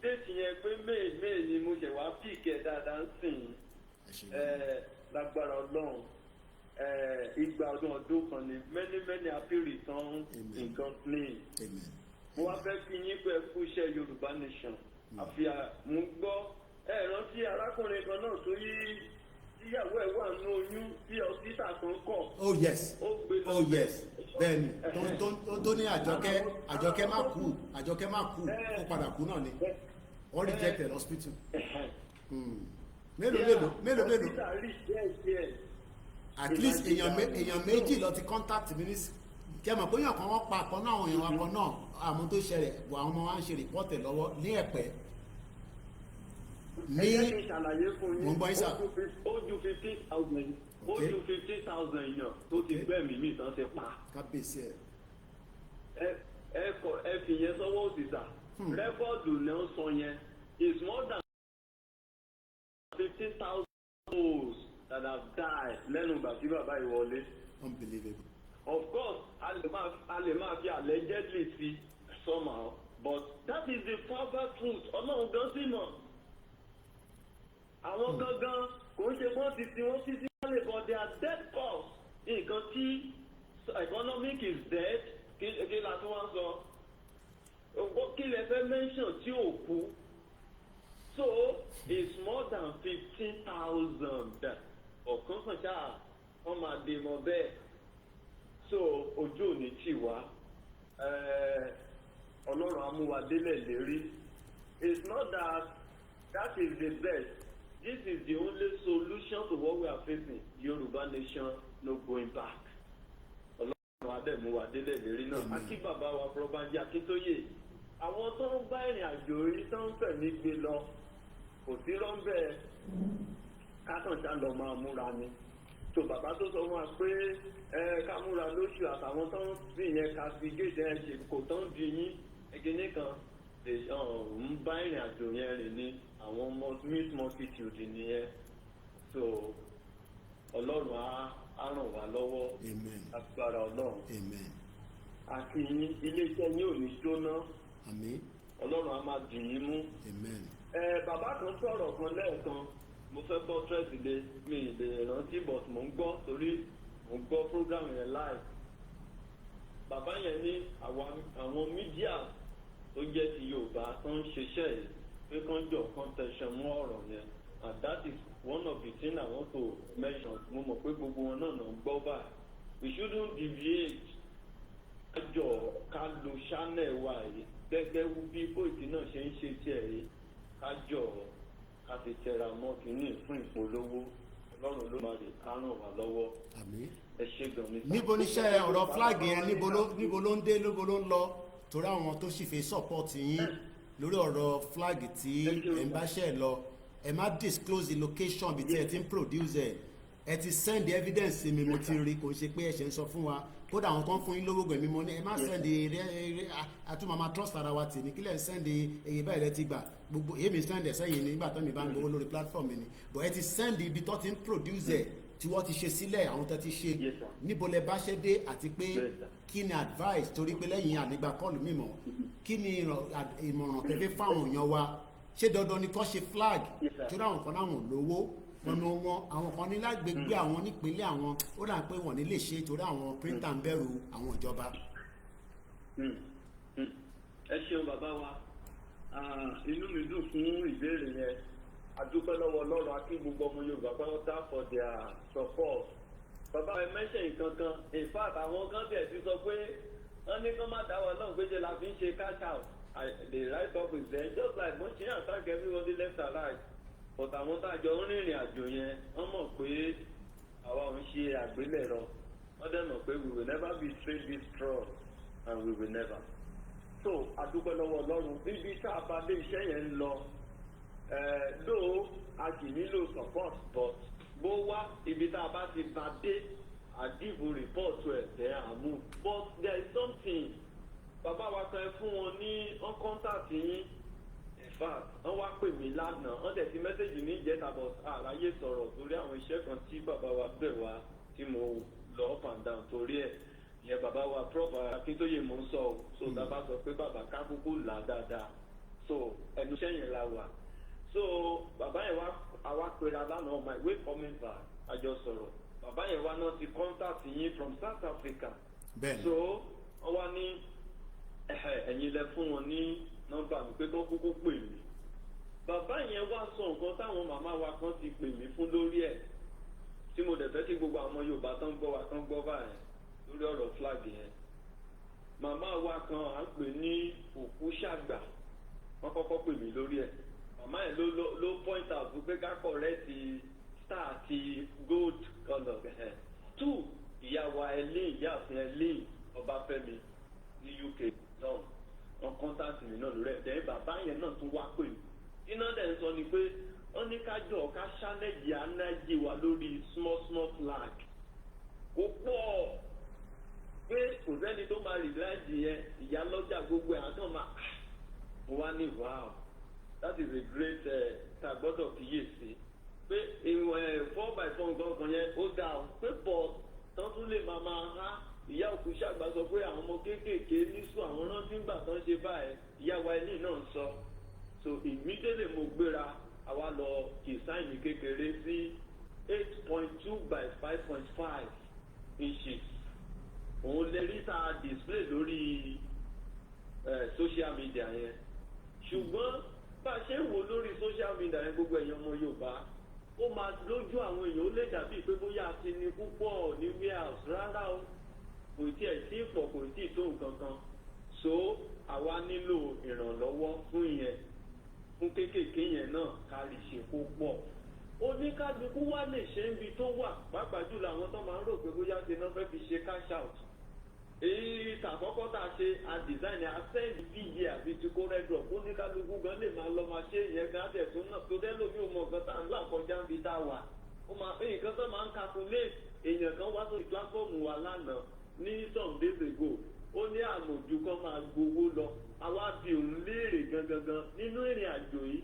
déètì yẹn pé may ni mo ṣe wá píìkì ẹ̀ dáadáa ń sìn lágbára Ọlọ́run ìgbà ọdún kan ni many happy returns in God's name. Mo wá fẹ́ kí yín pé kú iṣẹ́ Yorùbá Nation àfi mo gbọ́ rántí arákùnrin kan náà tó yí ìyàwó ẹ̀ wà nínú oyún tí ọsítà kan kọ̀. Oh yes bẹ́ẹ̀ni tó ní àjọkẹ́ má kú ó padà kú náà ni wọ́n rejected hospital. mélòó at least èèyàn méjì lọ ti contact mi ní kẹmọ̀ pé èèyàn kan wọ́n pa àkọ́ náà àwọn èèyàn wa kan náà àmọ́ tó ṣẹlẹ̀ wọ àwọn ọmọ wa ń ṣe rìpọ́tẹ̀ lọ́wọ́ ní Ẹ̀pẹ́ ní mo ń gbọ́ ìsà. ó ju 15,000 èèyàn tó ti gbẹ̀mí mi tán ti pa. kábíyèsí ẹ fi yẹn sọ́wọ́ òsìsà rẹ́kọ̀dù náà sọ yẹn is more than 15,000 souls that have died lẹ́nu ìgbà tí bàbá yìí wọlé. Unbelievable. Of course a lè máa fi allegedly sí somehow but that is the father truth Ọlọ́run gan sí mọ̀. Àwọn gangan kò ń ṣe wọ́n ti sin wọ́n títí wọ́n lè but they are dead cause. Nǹkan tí economic is dead kí la tún wá sọ kí lè fẹ́ mention tí ò kú so it's more than 15,000 ọ̀kan kan ṣáà wọ́n máa dé mọ́ bẹ́ẹ̀ so ojú ò ní tì wá Ọlọ́run amúwadélẹ̀ lérí it's not that is the best. This is the only solution to what we are facing. Yorùbá Nation no going back. Ọlọ́run adẹ́múwadélẹ̀ lérí náà. Akí bàbá wa Prọbanji Akíntóyè. Àwọn tó ń bá ìrìn àjò orí tó ń fẹ̀ ní gbé lọ. Kò sí rọ́ńbẹ́ kátànṣá lọ máa múra ni. So bàbá tó sọ wọn pé ká múra lóṣù àtàwọn tó ń fi yẹn ká fi géèjì ẹ̀ ṣe kò tó ń di yín ẹgẹ́ni kan ń bá ìrìn àjò yẹn rìn ní àwọn multitude nìyẹn so Ọlọ́run á ràn wá lọ́wọ́ Amen. agbára Ọlọ́run. Amen. Àti iléeṣẹ́ yín ò ní jóná. Àmín. Ọlọ́run á máa dì yín mú. Amen. Bàbá kan sọ̀rọ̀ kan lẹ́ẹ̀kan, mo fẹ́ bọ́ stress lé mi lè rántí but mò ń gbọ́ torí mò ń gbọ́ program yẹn live. Bàbá yẹn ní àwọn mídíà tó jẹ́ ti Yorùbá tó ń ṣiṣẹ́ yìí pé kán jọ kán tẹ̀sán mọ́ ọ̀rọ̀ yẹn, and that is one of the things I want to mention. Mo mọ̀ pé gbogbo wọn náà ń gbọ́ báyìí. We shouldn't deviate. Kájọ ká lo channel wa yìí gẹ́gẹ́ bí Koiki náà ṣe ń ṣe tiẹ̀ yìí. Kájọ ká ti tẹra mọ́ kínní fún ìpolówó. Ọlọ́run ló máa lè ká ràn wá lọ́wọ́. Àmín. Ẹ ṣé gan ni. Níbo níṣẹ́ ọ̀rọ̀ flag yẹn níbo ló ń dé níbo ló ń lọ torí àwọn tó sì fẹ́ support yín lórí ọ̀rọ̀ flag tí ẹ̀ ń bá ṣe lọ ẹ má disclose the location bí tí ẹ ti ń produce ẹ ti send evidence mi mo ti rí kò ṣe pé ẹ ṣe ń sọ fún wa kódà àwọn kan fún yín lówó gbẹ̀mí mo ní ẹ má send àtúmọ̀ máa trust ara wa tì ní kílẹ̀ send èyí báyìí rẹ ti gbà gbogbo èmi send ẹ̀ sẹ́yìn nígbà tó mi bá ń gbowó lórí platform mi ni but ẹ ti send ibi tó ti ń produce tí wọ́n ti ṣe sílẹ̀ àwọn tó ti ṣe níbo lẹ bá ṣe dé àti pé kí ni advice torí pé lẹ́yìn ànígbà kọ́ọ̀lù mímọ́ kí ni ìmọ̀ràn tẹ́fẹ́ fáwọn èèyàn wa ṣé dandan ni kó ṣe flag torí àwọn kan láwọn lówó ọ̀nà wọn àwọn kan ní lágbègbè àwọn nípínlẹ̀ àwọn ó dà pé wọ́n ní lè ṣe torí àwọn printer ń bẹ̀rù àwọn ìjọba. Ẹ ṣeun bàbá wa, inú mi dùn fún ìbéèrè yẹn. Adúpẹ́ lọ́wọ́ Ọlọ́run àti gbogbo ọmọ Yorùbá pátá for their support. Bàbá ẹ mẹ́ṣẹ̀ nǹkan kan, in fact àwọn kan tiẹ̀ ti sọ pé wọ́n ní kán má dá wa náà péjẹ la fi ń ṣe cash out. The right up is there just like mo ṣe attack everybody left and right. But àwọn tá a jọ ń rìnrìn àjò yẹn wọ́n mọ̀ pé àwa ò ń ṣe àgbélẹ̀rọ. Wọ́n dẹ̀ mọ̀ pé we will never betray this trust and we will never. So adúpẹ́ lọ́wọ́ Ọlọ́run bíbí tá a bá lé iṣẹ́ yẹn ń lọ. Though a kì nílò support but bó wá ibi tá a bá ti bá dé àdìbò report to ẹ̀fẹ́ àmú but there is something bàbá wa kan fún wọn ní on contact yín in fact wọ́n wá pè mí lánàá wọ́n tẹ̀ sí mẹ́sẹ̀gì ní ìjẹta but àráyé sọ̀rọ̀ torí àwọn iṣẹ́ kan tí bàbá wa bẹ̀ wá tí mo lọ up and down torí ẹ̀ yẹn bàbá wa prof Akíntóyè mò ń sọ so dábàá sọ pé bàbá ká kúkú là dáadáa so ẹnu iṣẹ́ yẹn la wà. So bàbá yẹn wá àwa pera lánàá on my way coming back àjọ sọ̀rọ̀ bàbá yẹn wá náà ti contact yín from South Africa. Bẹ́ẹ̀ni. So wọ́n wá ní ẹ̀yin lẹ fún wọn ní nọ́mbà mi pé kán kúkú pè mí. Bàbá yẹn wá sọ nǹkan táwọn màmá wa kan ti pè mí fún lórí ẹ̀ tí mo dẹ̀ fẹ́ tí gbogbo àwọn Yorùbá tán gbọ́ wa tán gbọ́ báyẹn lórí ọ̀rọ̀ flag yẹn. Màmá wa kan à ń pè ní òkú ṣàgbà wọ́n kọ́kọ́ pè mí lórí ẹ̀. Màmá yẹn ló point out pé ká correct star ti gold colour. 2 ìyàwó ẹlẹ́yìn ìyáàfin ẹlẹ́yìn Ọbáfẹ́mi ní UK náà wọ́n contact mi náà lórí ẹ̀ dẹ́yìn bàbá yẹn náà tún wá pè mí. Iná dẹ̀ ń sọ ni pé wọ́n ní ká jọ ká ṣálẹ̀jì anájì wa lórí small flag kó pọ̀ pé kò sẹ́ni tó máa rí láàjì yẹn ìyá lọ́jà gbogbo ẹ̀ àtọ́ máa mo wá ní wow. That is a great ta gbọ́dọ̀ kíyèsí pé 4x4 nǹkan yẹn ó dáa pé bọ̀ tán tún lè máa há ìyá òkú ṣàgbà sọ pé àwọn ọmọ kéékèèké nísùn àwọn rántí ń gbà tán ṣe báyìí ìyá wa ilé náà ń sọ so immediately mo gbéra àwa lọ kìsáìnì kékeré sí 8.2 by 5.5 inches òun lè rí ta display lórí social media yẹn ṣùgbọ́n bá a ṣe ń wò lórí social media yẹn gbogbo èèyàn ọmọ Yorùbá ó máa lójú àwọn èèyàn ó lè dàbí pé bóyá a ti ní púpọ̀ ní warehouse rárá o kò tí ẹ̀ sí pọ̀ kò tí ì tó nǹkan kan so àwa nílò ìrànlọ́wọ́ fún yẹn fún kéékèèké yẹn náà ká lè ṣe kó pọ̀ oníkálukú wá lè ṣe ń bi tó wà pàápàá jùlọ àwọn tó máa ń rò pé bóyá ti náà fẹ́ fi ṣe cash out èyí tàkọ́kọ́ tá a ṣe a design a send fíjì àbí ti kó red drop oníkálukú gan lè máa lọ máa ṣe ìyẹn gan tẹ̀sùn náà tó dẹ́ lómi ò mọ nǹkan tá à ń là kọjá ń bi tá a wà ó máa nǹkan tó máa ń calculate èèyàn kan wá sórí platform wa lánàá ní some days ago ó ní àmọ̀jù kan máa gbowó lọ àwa bí òun léèrè gangan nínú ìrìn àjò yìí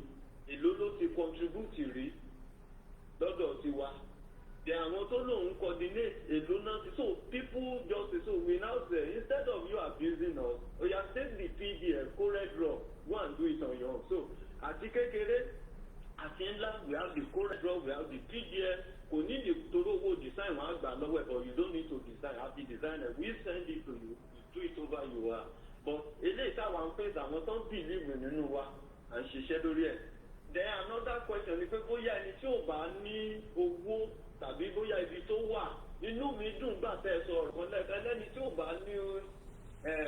èló ló ti contribute rí lọ́dọ̀ tiwa Then àwọn tó lòun coordinate èlò náà so people just say so we now say instead of you abusing us oya take the PDF CorelDRAW go and do it on your own. So àti kékeré àti ńlá we have the CorelDRAW we have the PDF kò ní di torí owó design wọn àgbà lọ́wọ́ ẹ̀ but you don't need to design have the designer we send it to you do it over your but eléyìí táwọn ń pèsè àwọn tó ń believe nínú wa à ń ṣiṣẹ́ lórí ẹ̀. Then another question ni pé bóyá ẹni tí ò bá ní owó tàbí bóyá ibi tó wà inú mi dùn gbà tẹ́ ẹ sọ ọ̀rọ̀ kan lẹ́ẹ̀kan lẹ́ni tí ò bá ní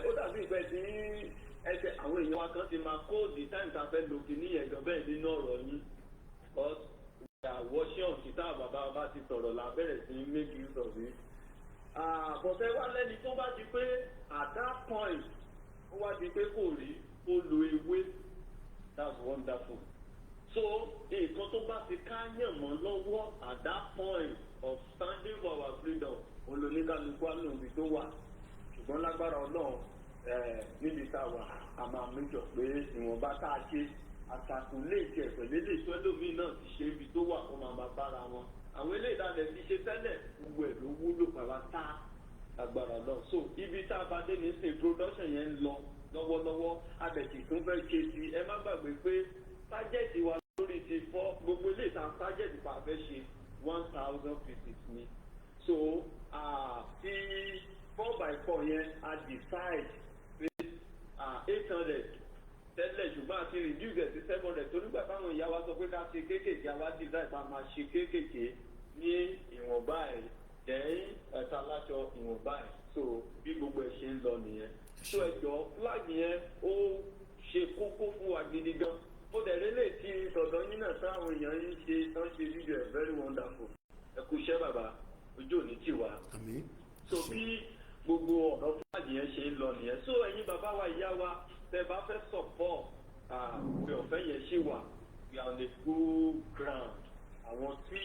ó dàbí ìgbẹ́ tí ẹsẹ̀ àwọn èèyàn wa kan ti máa kóòdì táìmù tá a fẹ́ lò kíní ẹ̀jọ̀ bẹ́ẹ̀ nínú ọ̀rọ̀ yín because washing kìtà bàbá bá ti sọ̀rọ̀ la bẹ̀rẹ̀ sí make use of it. Bọ̀sẹ̀ wá lẹ́ni tó bá di pé at that point ó wá di pé kò rí ó lo ewé that's wonderful. So nǹkan tó bá ti káyàn mọ́ lọ́wọ́ at that point of standing for our freedom olóníkàlùkù àlòmí tó wà ṣùgbọ́n lágbára ọlọ́run níbi tá a wà a máa méjọ pé ìwọ̀nba tá a ṣe àtàkùn lè jẹ pẹ̀lú ilé ìtọ́ ẹlòmíì náà ti ṣe ibi tó wà kó máa bára wọn àwọn ilé ìdálẹ̀ ti ṣe tẹ́lẹ̀ gbogbo ẹ̀ ló wúlò pàápàá lágbára náà so ibi tá a bá dé ní sin production yẹn ń lọ lọ́wọ́lọ́wọ́ abẹ̀tì tó fẹ́ ṣe sí ẹ má gbàgbé pé tájẹ́ẹ̀tì wa lórí ti fọ́ gbogbo ilé ìta tájẹ́ẹ̀tì pa fẹ́ ṣe 1,000 pieces ni so tí 4x4 yẹn a decide pé 800 tẹ́lẹ̀ ṣùgbọ́n àti reduce ẹ̀ sí 700 torí gbà táwọn ìyá wa sọ pé ká ṣe kéékèèké àwa decide pa máa ṣe kéékèèké ní ìwọ̀nba ẹ̀ dẹ́yìn ẹ̀ta láṣọ ìwọ̀nba ẹ̀ so bí gbogbo ẹ̀ ṣe ń lọ nìyẹn so ẹ̀jọ̀ flag yẹn ó ṣe kókó fún wa gidi gan ó dẹ̀ lélẹ̀ tí tọ̀dọ̀ yín náà táwọn èèyàn yín ṣe tán ṣe fídíò ẹ̀ very wonderful ẹ kú iṣẹ́ bàbá ojú òní tì wá so bí gbogbo ọ̀rọ̀ flag yẹn ṣe ń lọ nìyẹn so ẹ̀yin bàbá wa ìyá wa tẹ́ bá fẹ́ support pé ọ̀fẹ́ yẹn ṣì wà we are on a good ground àwọn tí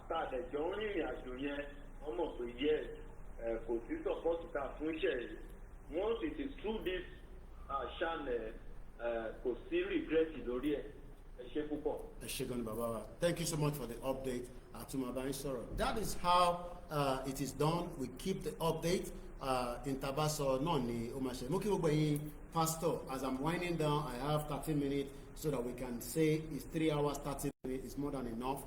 tàdẹ̀jọ́ ń rìnrìn àjò yẹn wọ́n mọ̀ pé yes kò sí support ta fún iṣẹ́ yìí once it is through this channel kò sí regret lórí ẹ̀ ẹ ṣé púpọ̀. ẹ ṣé gan ni bàbá wa thank you so much for the update àtúmọ̀bá sọ̀rọ̀ that is how it is done we keep the update in tabaso náà ni ó máa ṣe mú kí gbogbo ẹ̀yin pastor as I'm winding down I have 30 minutes so that we can say it's 3 hours 30 minutes is more than enough.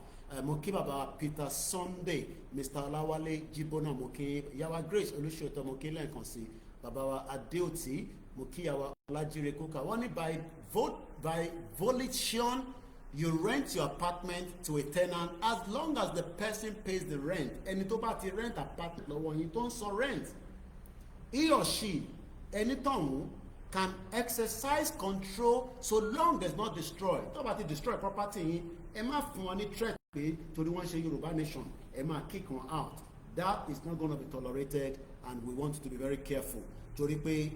Mo kí bàbá Peter Sunday Mr. Olawale Jibona mo kí yàwá Grace Olúṣòótọ́ mo kí lẹ́ẹ̀kan sí bàbá wa Adéòtí mo kí yàwá Ọlájírè Kókà wọ́n ní by volition you rent your apartment to a tenant as long as the person pays the rent ẹni tó bá ti rent apartment lọ́wọ́ yín tó ń san rent he or she ẹni tọ̀hún can exercise control so long as not destroy tó bá ti destroy property yín ẹ má fún wọn ní threat pé torí wọ́n ṣe Yorùbá nation ẹ máa kick wọn out that is not going to be tolerated and we want to be very careful torí pé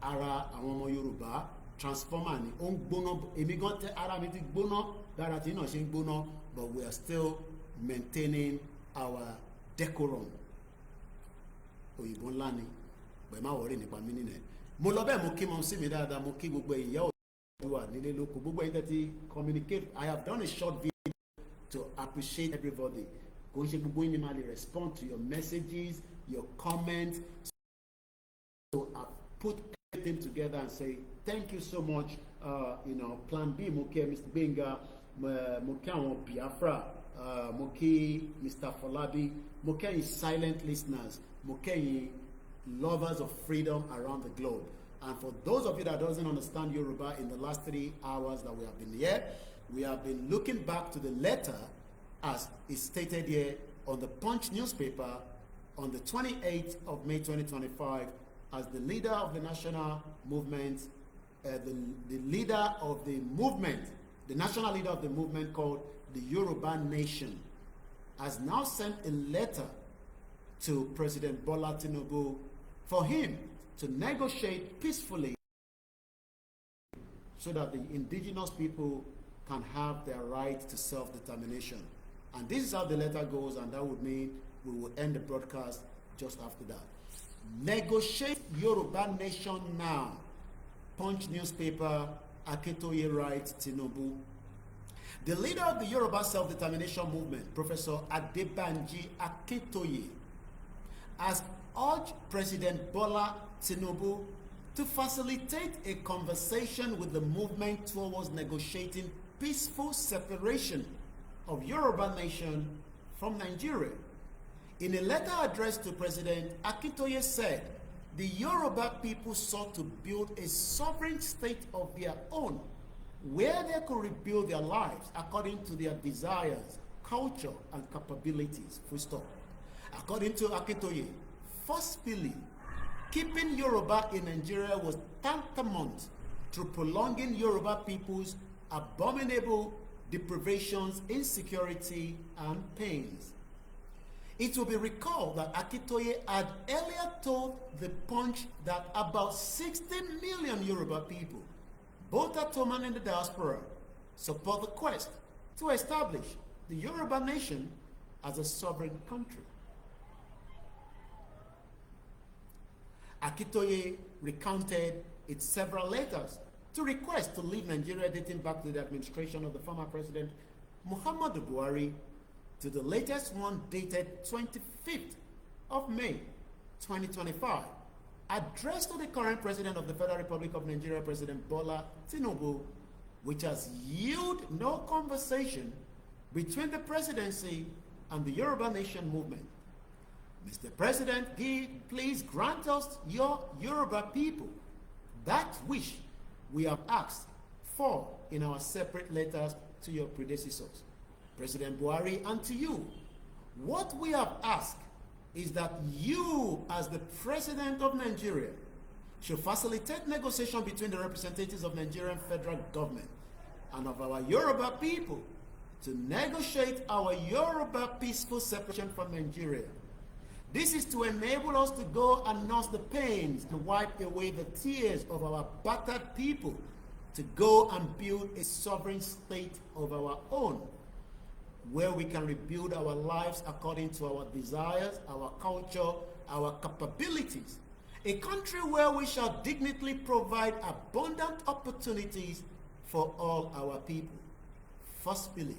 ara àwọn ọmọ Yorùbá transformer ni ó ń gbóná èmi gan tẹ ara mi ti gbóná dára tí náà ṣe ń gbóná but we are still maintaining our decorum òyìnbó ńlá ni pẹ̀lú máa wọ̀rí nípa mí nínú ẹ̀ mo lọ bẹ́ẹ̀ mo kí mọ sí mi dáadáa mo kí gbogbo ìyá òdúwà nílé lóko gbogbo ẹ̀yin tẹ́tí communicate I have done a short video to appreciate everybody kò ń ṣe gbogbo yín ni máa lè respond to your messages your comments so I put everything together and say thank you so much plan B mo kí Mr. Benga mo kí àwọn Biafra mo kí Mr. Folabi mo kí ẹ̀yin silent listeners mo kí ẹ̀yin lovers of freedom around the globe. And for those of you that doesn't understand Yoruba, in the last 3 hours that we have been here, we have been looking back to the letter as is stated here on the Punch newspaper on the 28th of May 2025 as the leader of the national movement, the leader of the movement, the national leader of the movement called the Yoruba Nation, has now sent a letter to President Bola Tinubu for him to negotiate peacefully so that the indigenous people can have their right to self-determination. And this is how the letter goes, and that would mean we will end the broadcast just after that. Negotiate Yoruba Nation now. Punch newspaper, Aketoye writes Tinubu. The leader of the Yoruba self-determination movement, Professor Adebanji Akintoye, has urged President Bola Tinubu to facilitate a conversation with the movement towards negotiating peaceful separation of Yoruba nation from Nigeria. In a letter addressed to President, Akintoye said the Yoruba people sought to build a sovereign state of their own, where they could rebuild their lives according to their desires, culture, and capabilities. Full stop. According to Akintoye, forcefully keeping Yoruba in Nigeria was tantamount to prolonging Yoruba people's abominable deprivations, insecurity, and pains. It will be recalled that Akintoye had earlier told the Punch that about 60 million Yoruba people, both at home and in the diaspora, support the quest to establish the Yoruba nation as a sovereign country. Akintoye recounted its several letters to request to leave Nigeria dating back to the administration of the former president Muhammadu Buhari to the latest one dated 25th of May 2025, addressed to the current president of the Federal Republic of Nigeria, President Bola Tinubu, which has yielded no conversation between the presidency and the Yoruba Nation movement. Mr. President, please grant us, your Yoruba people, that wish we have asked for in our separate letters to your predecessors, President Buhari, and to you. What we have asked is that you, as the President of Nigeria, should facilitate negotiation between the representatives of Nigerian federal government and of our Yoruba people to negotiate our Yoruba peaceful separation from Nigeria. This is to enable us to go and nurse the pains and wipe away the tears of our battered people, to go and build a sovereign state of our own, where we can rebuild our lives according to our desires, our culture, our capabilities. A country where we shall dignitely provide abundant opportunities for all our people. Firstly,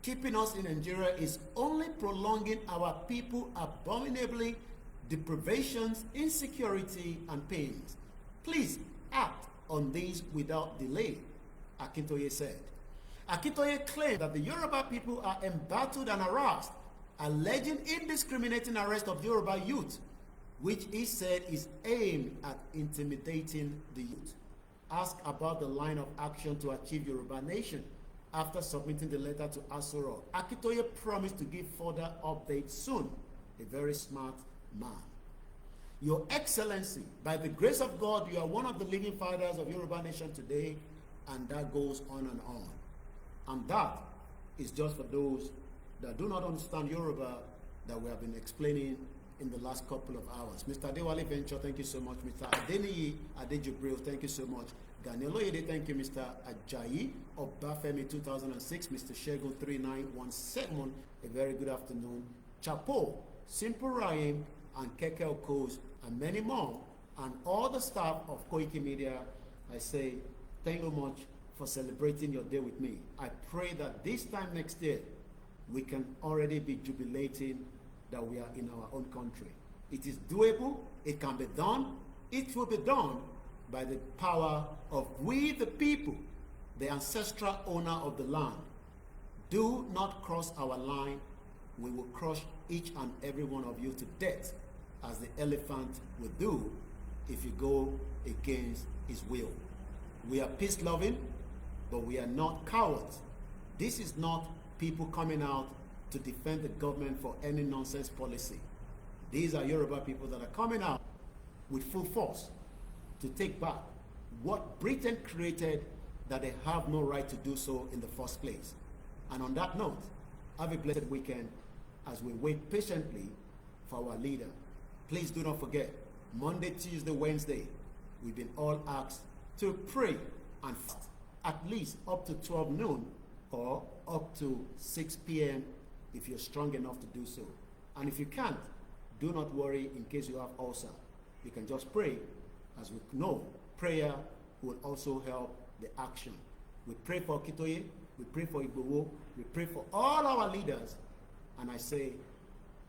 keeping us in Nigeria is only prolonging our people abominably deprivations, insecurity, and pains. Please act on these without delay, Akintoye said. Akintoye claimed that the Yoruba people are embattled and harassed, alleging indiscriminate arrest of Yoruba youth, which he said is aimed at intimidating the youth. Asked about the line of action to achieve Yoruba nation after submitting the letter to Asoro, Akintoye promised to give further updates soon. A very smart man. Your Excellency, by the grace of God, you are one of the leading fathers of Yoruba nation today, and that goes on and on. And that is just for those that do not understand Yoruba that we have been explaining in the last couple of hours. Mr. Adewale Venture, thank you so much. Mr. Adeniyi Adejubril, thank you so much. Ganioloyede, thank you. Mr. Ajayi Obafemi 2006, Mr. Shegun 3917, a very good afternoon. Chapo, Simple Rhyme, and Keke Okos, and many more, and all the staff of Koikimedia, I say thank you much for celebrating your day with me. I pray that this time next year, we can already be jubilating that we are in our own country. It is doable, it can be done, it will be done by the power of we the people, the ancestral owner of the land. Do not cross our line. We will crush each and every one of you to death, as the elephant will do if you go against his will. We are peace-loving, but we are not cowards. This is not people coming out to defend the government for any nonsense policy. These are Yoruba people that are coming out with full force to take back what Britain created, that they have no right to do so in the first place. And on that note, have a blessed weekend as we wait patiently for our leader. Please do not forget, Monday, Tuesday, Wednesday, we've been all asked to pray and fast at least up to 12 noon or up to 6 p.m. if you're strong enough to do so. And if you can't, do not worry in case you have ulcer. You can just pray. As we know, prayer will also help the action. We pray for Akintoye, We pray for Igbowo. We pray for all our leaders. And I say,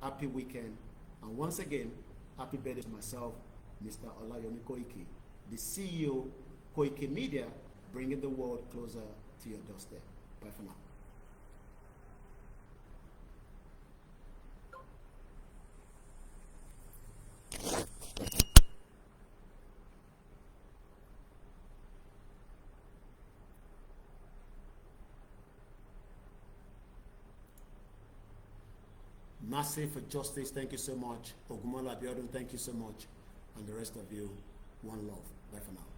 happy weekend. And once again, happy birthday to myself, Mr. OLAYOMI KOIKI, the CEO, Koikimedia, bringing the world closer to your doorstep. Bye for now. Massive for Justice, thank you so much. Ogumola Abiodun, thank you so much. And the rest of you, one love. Bye for now.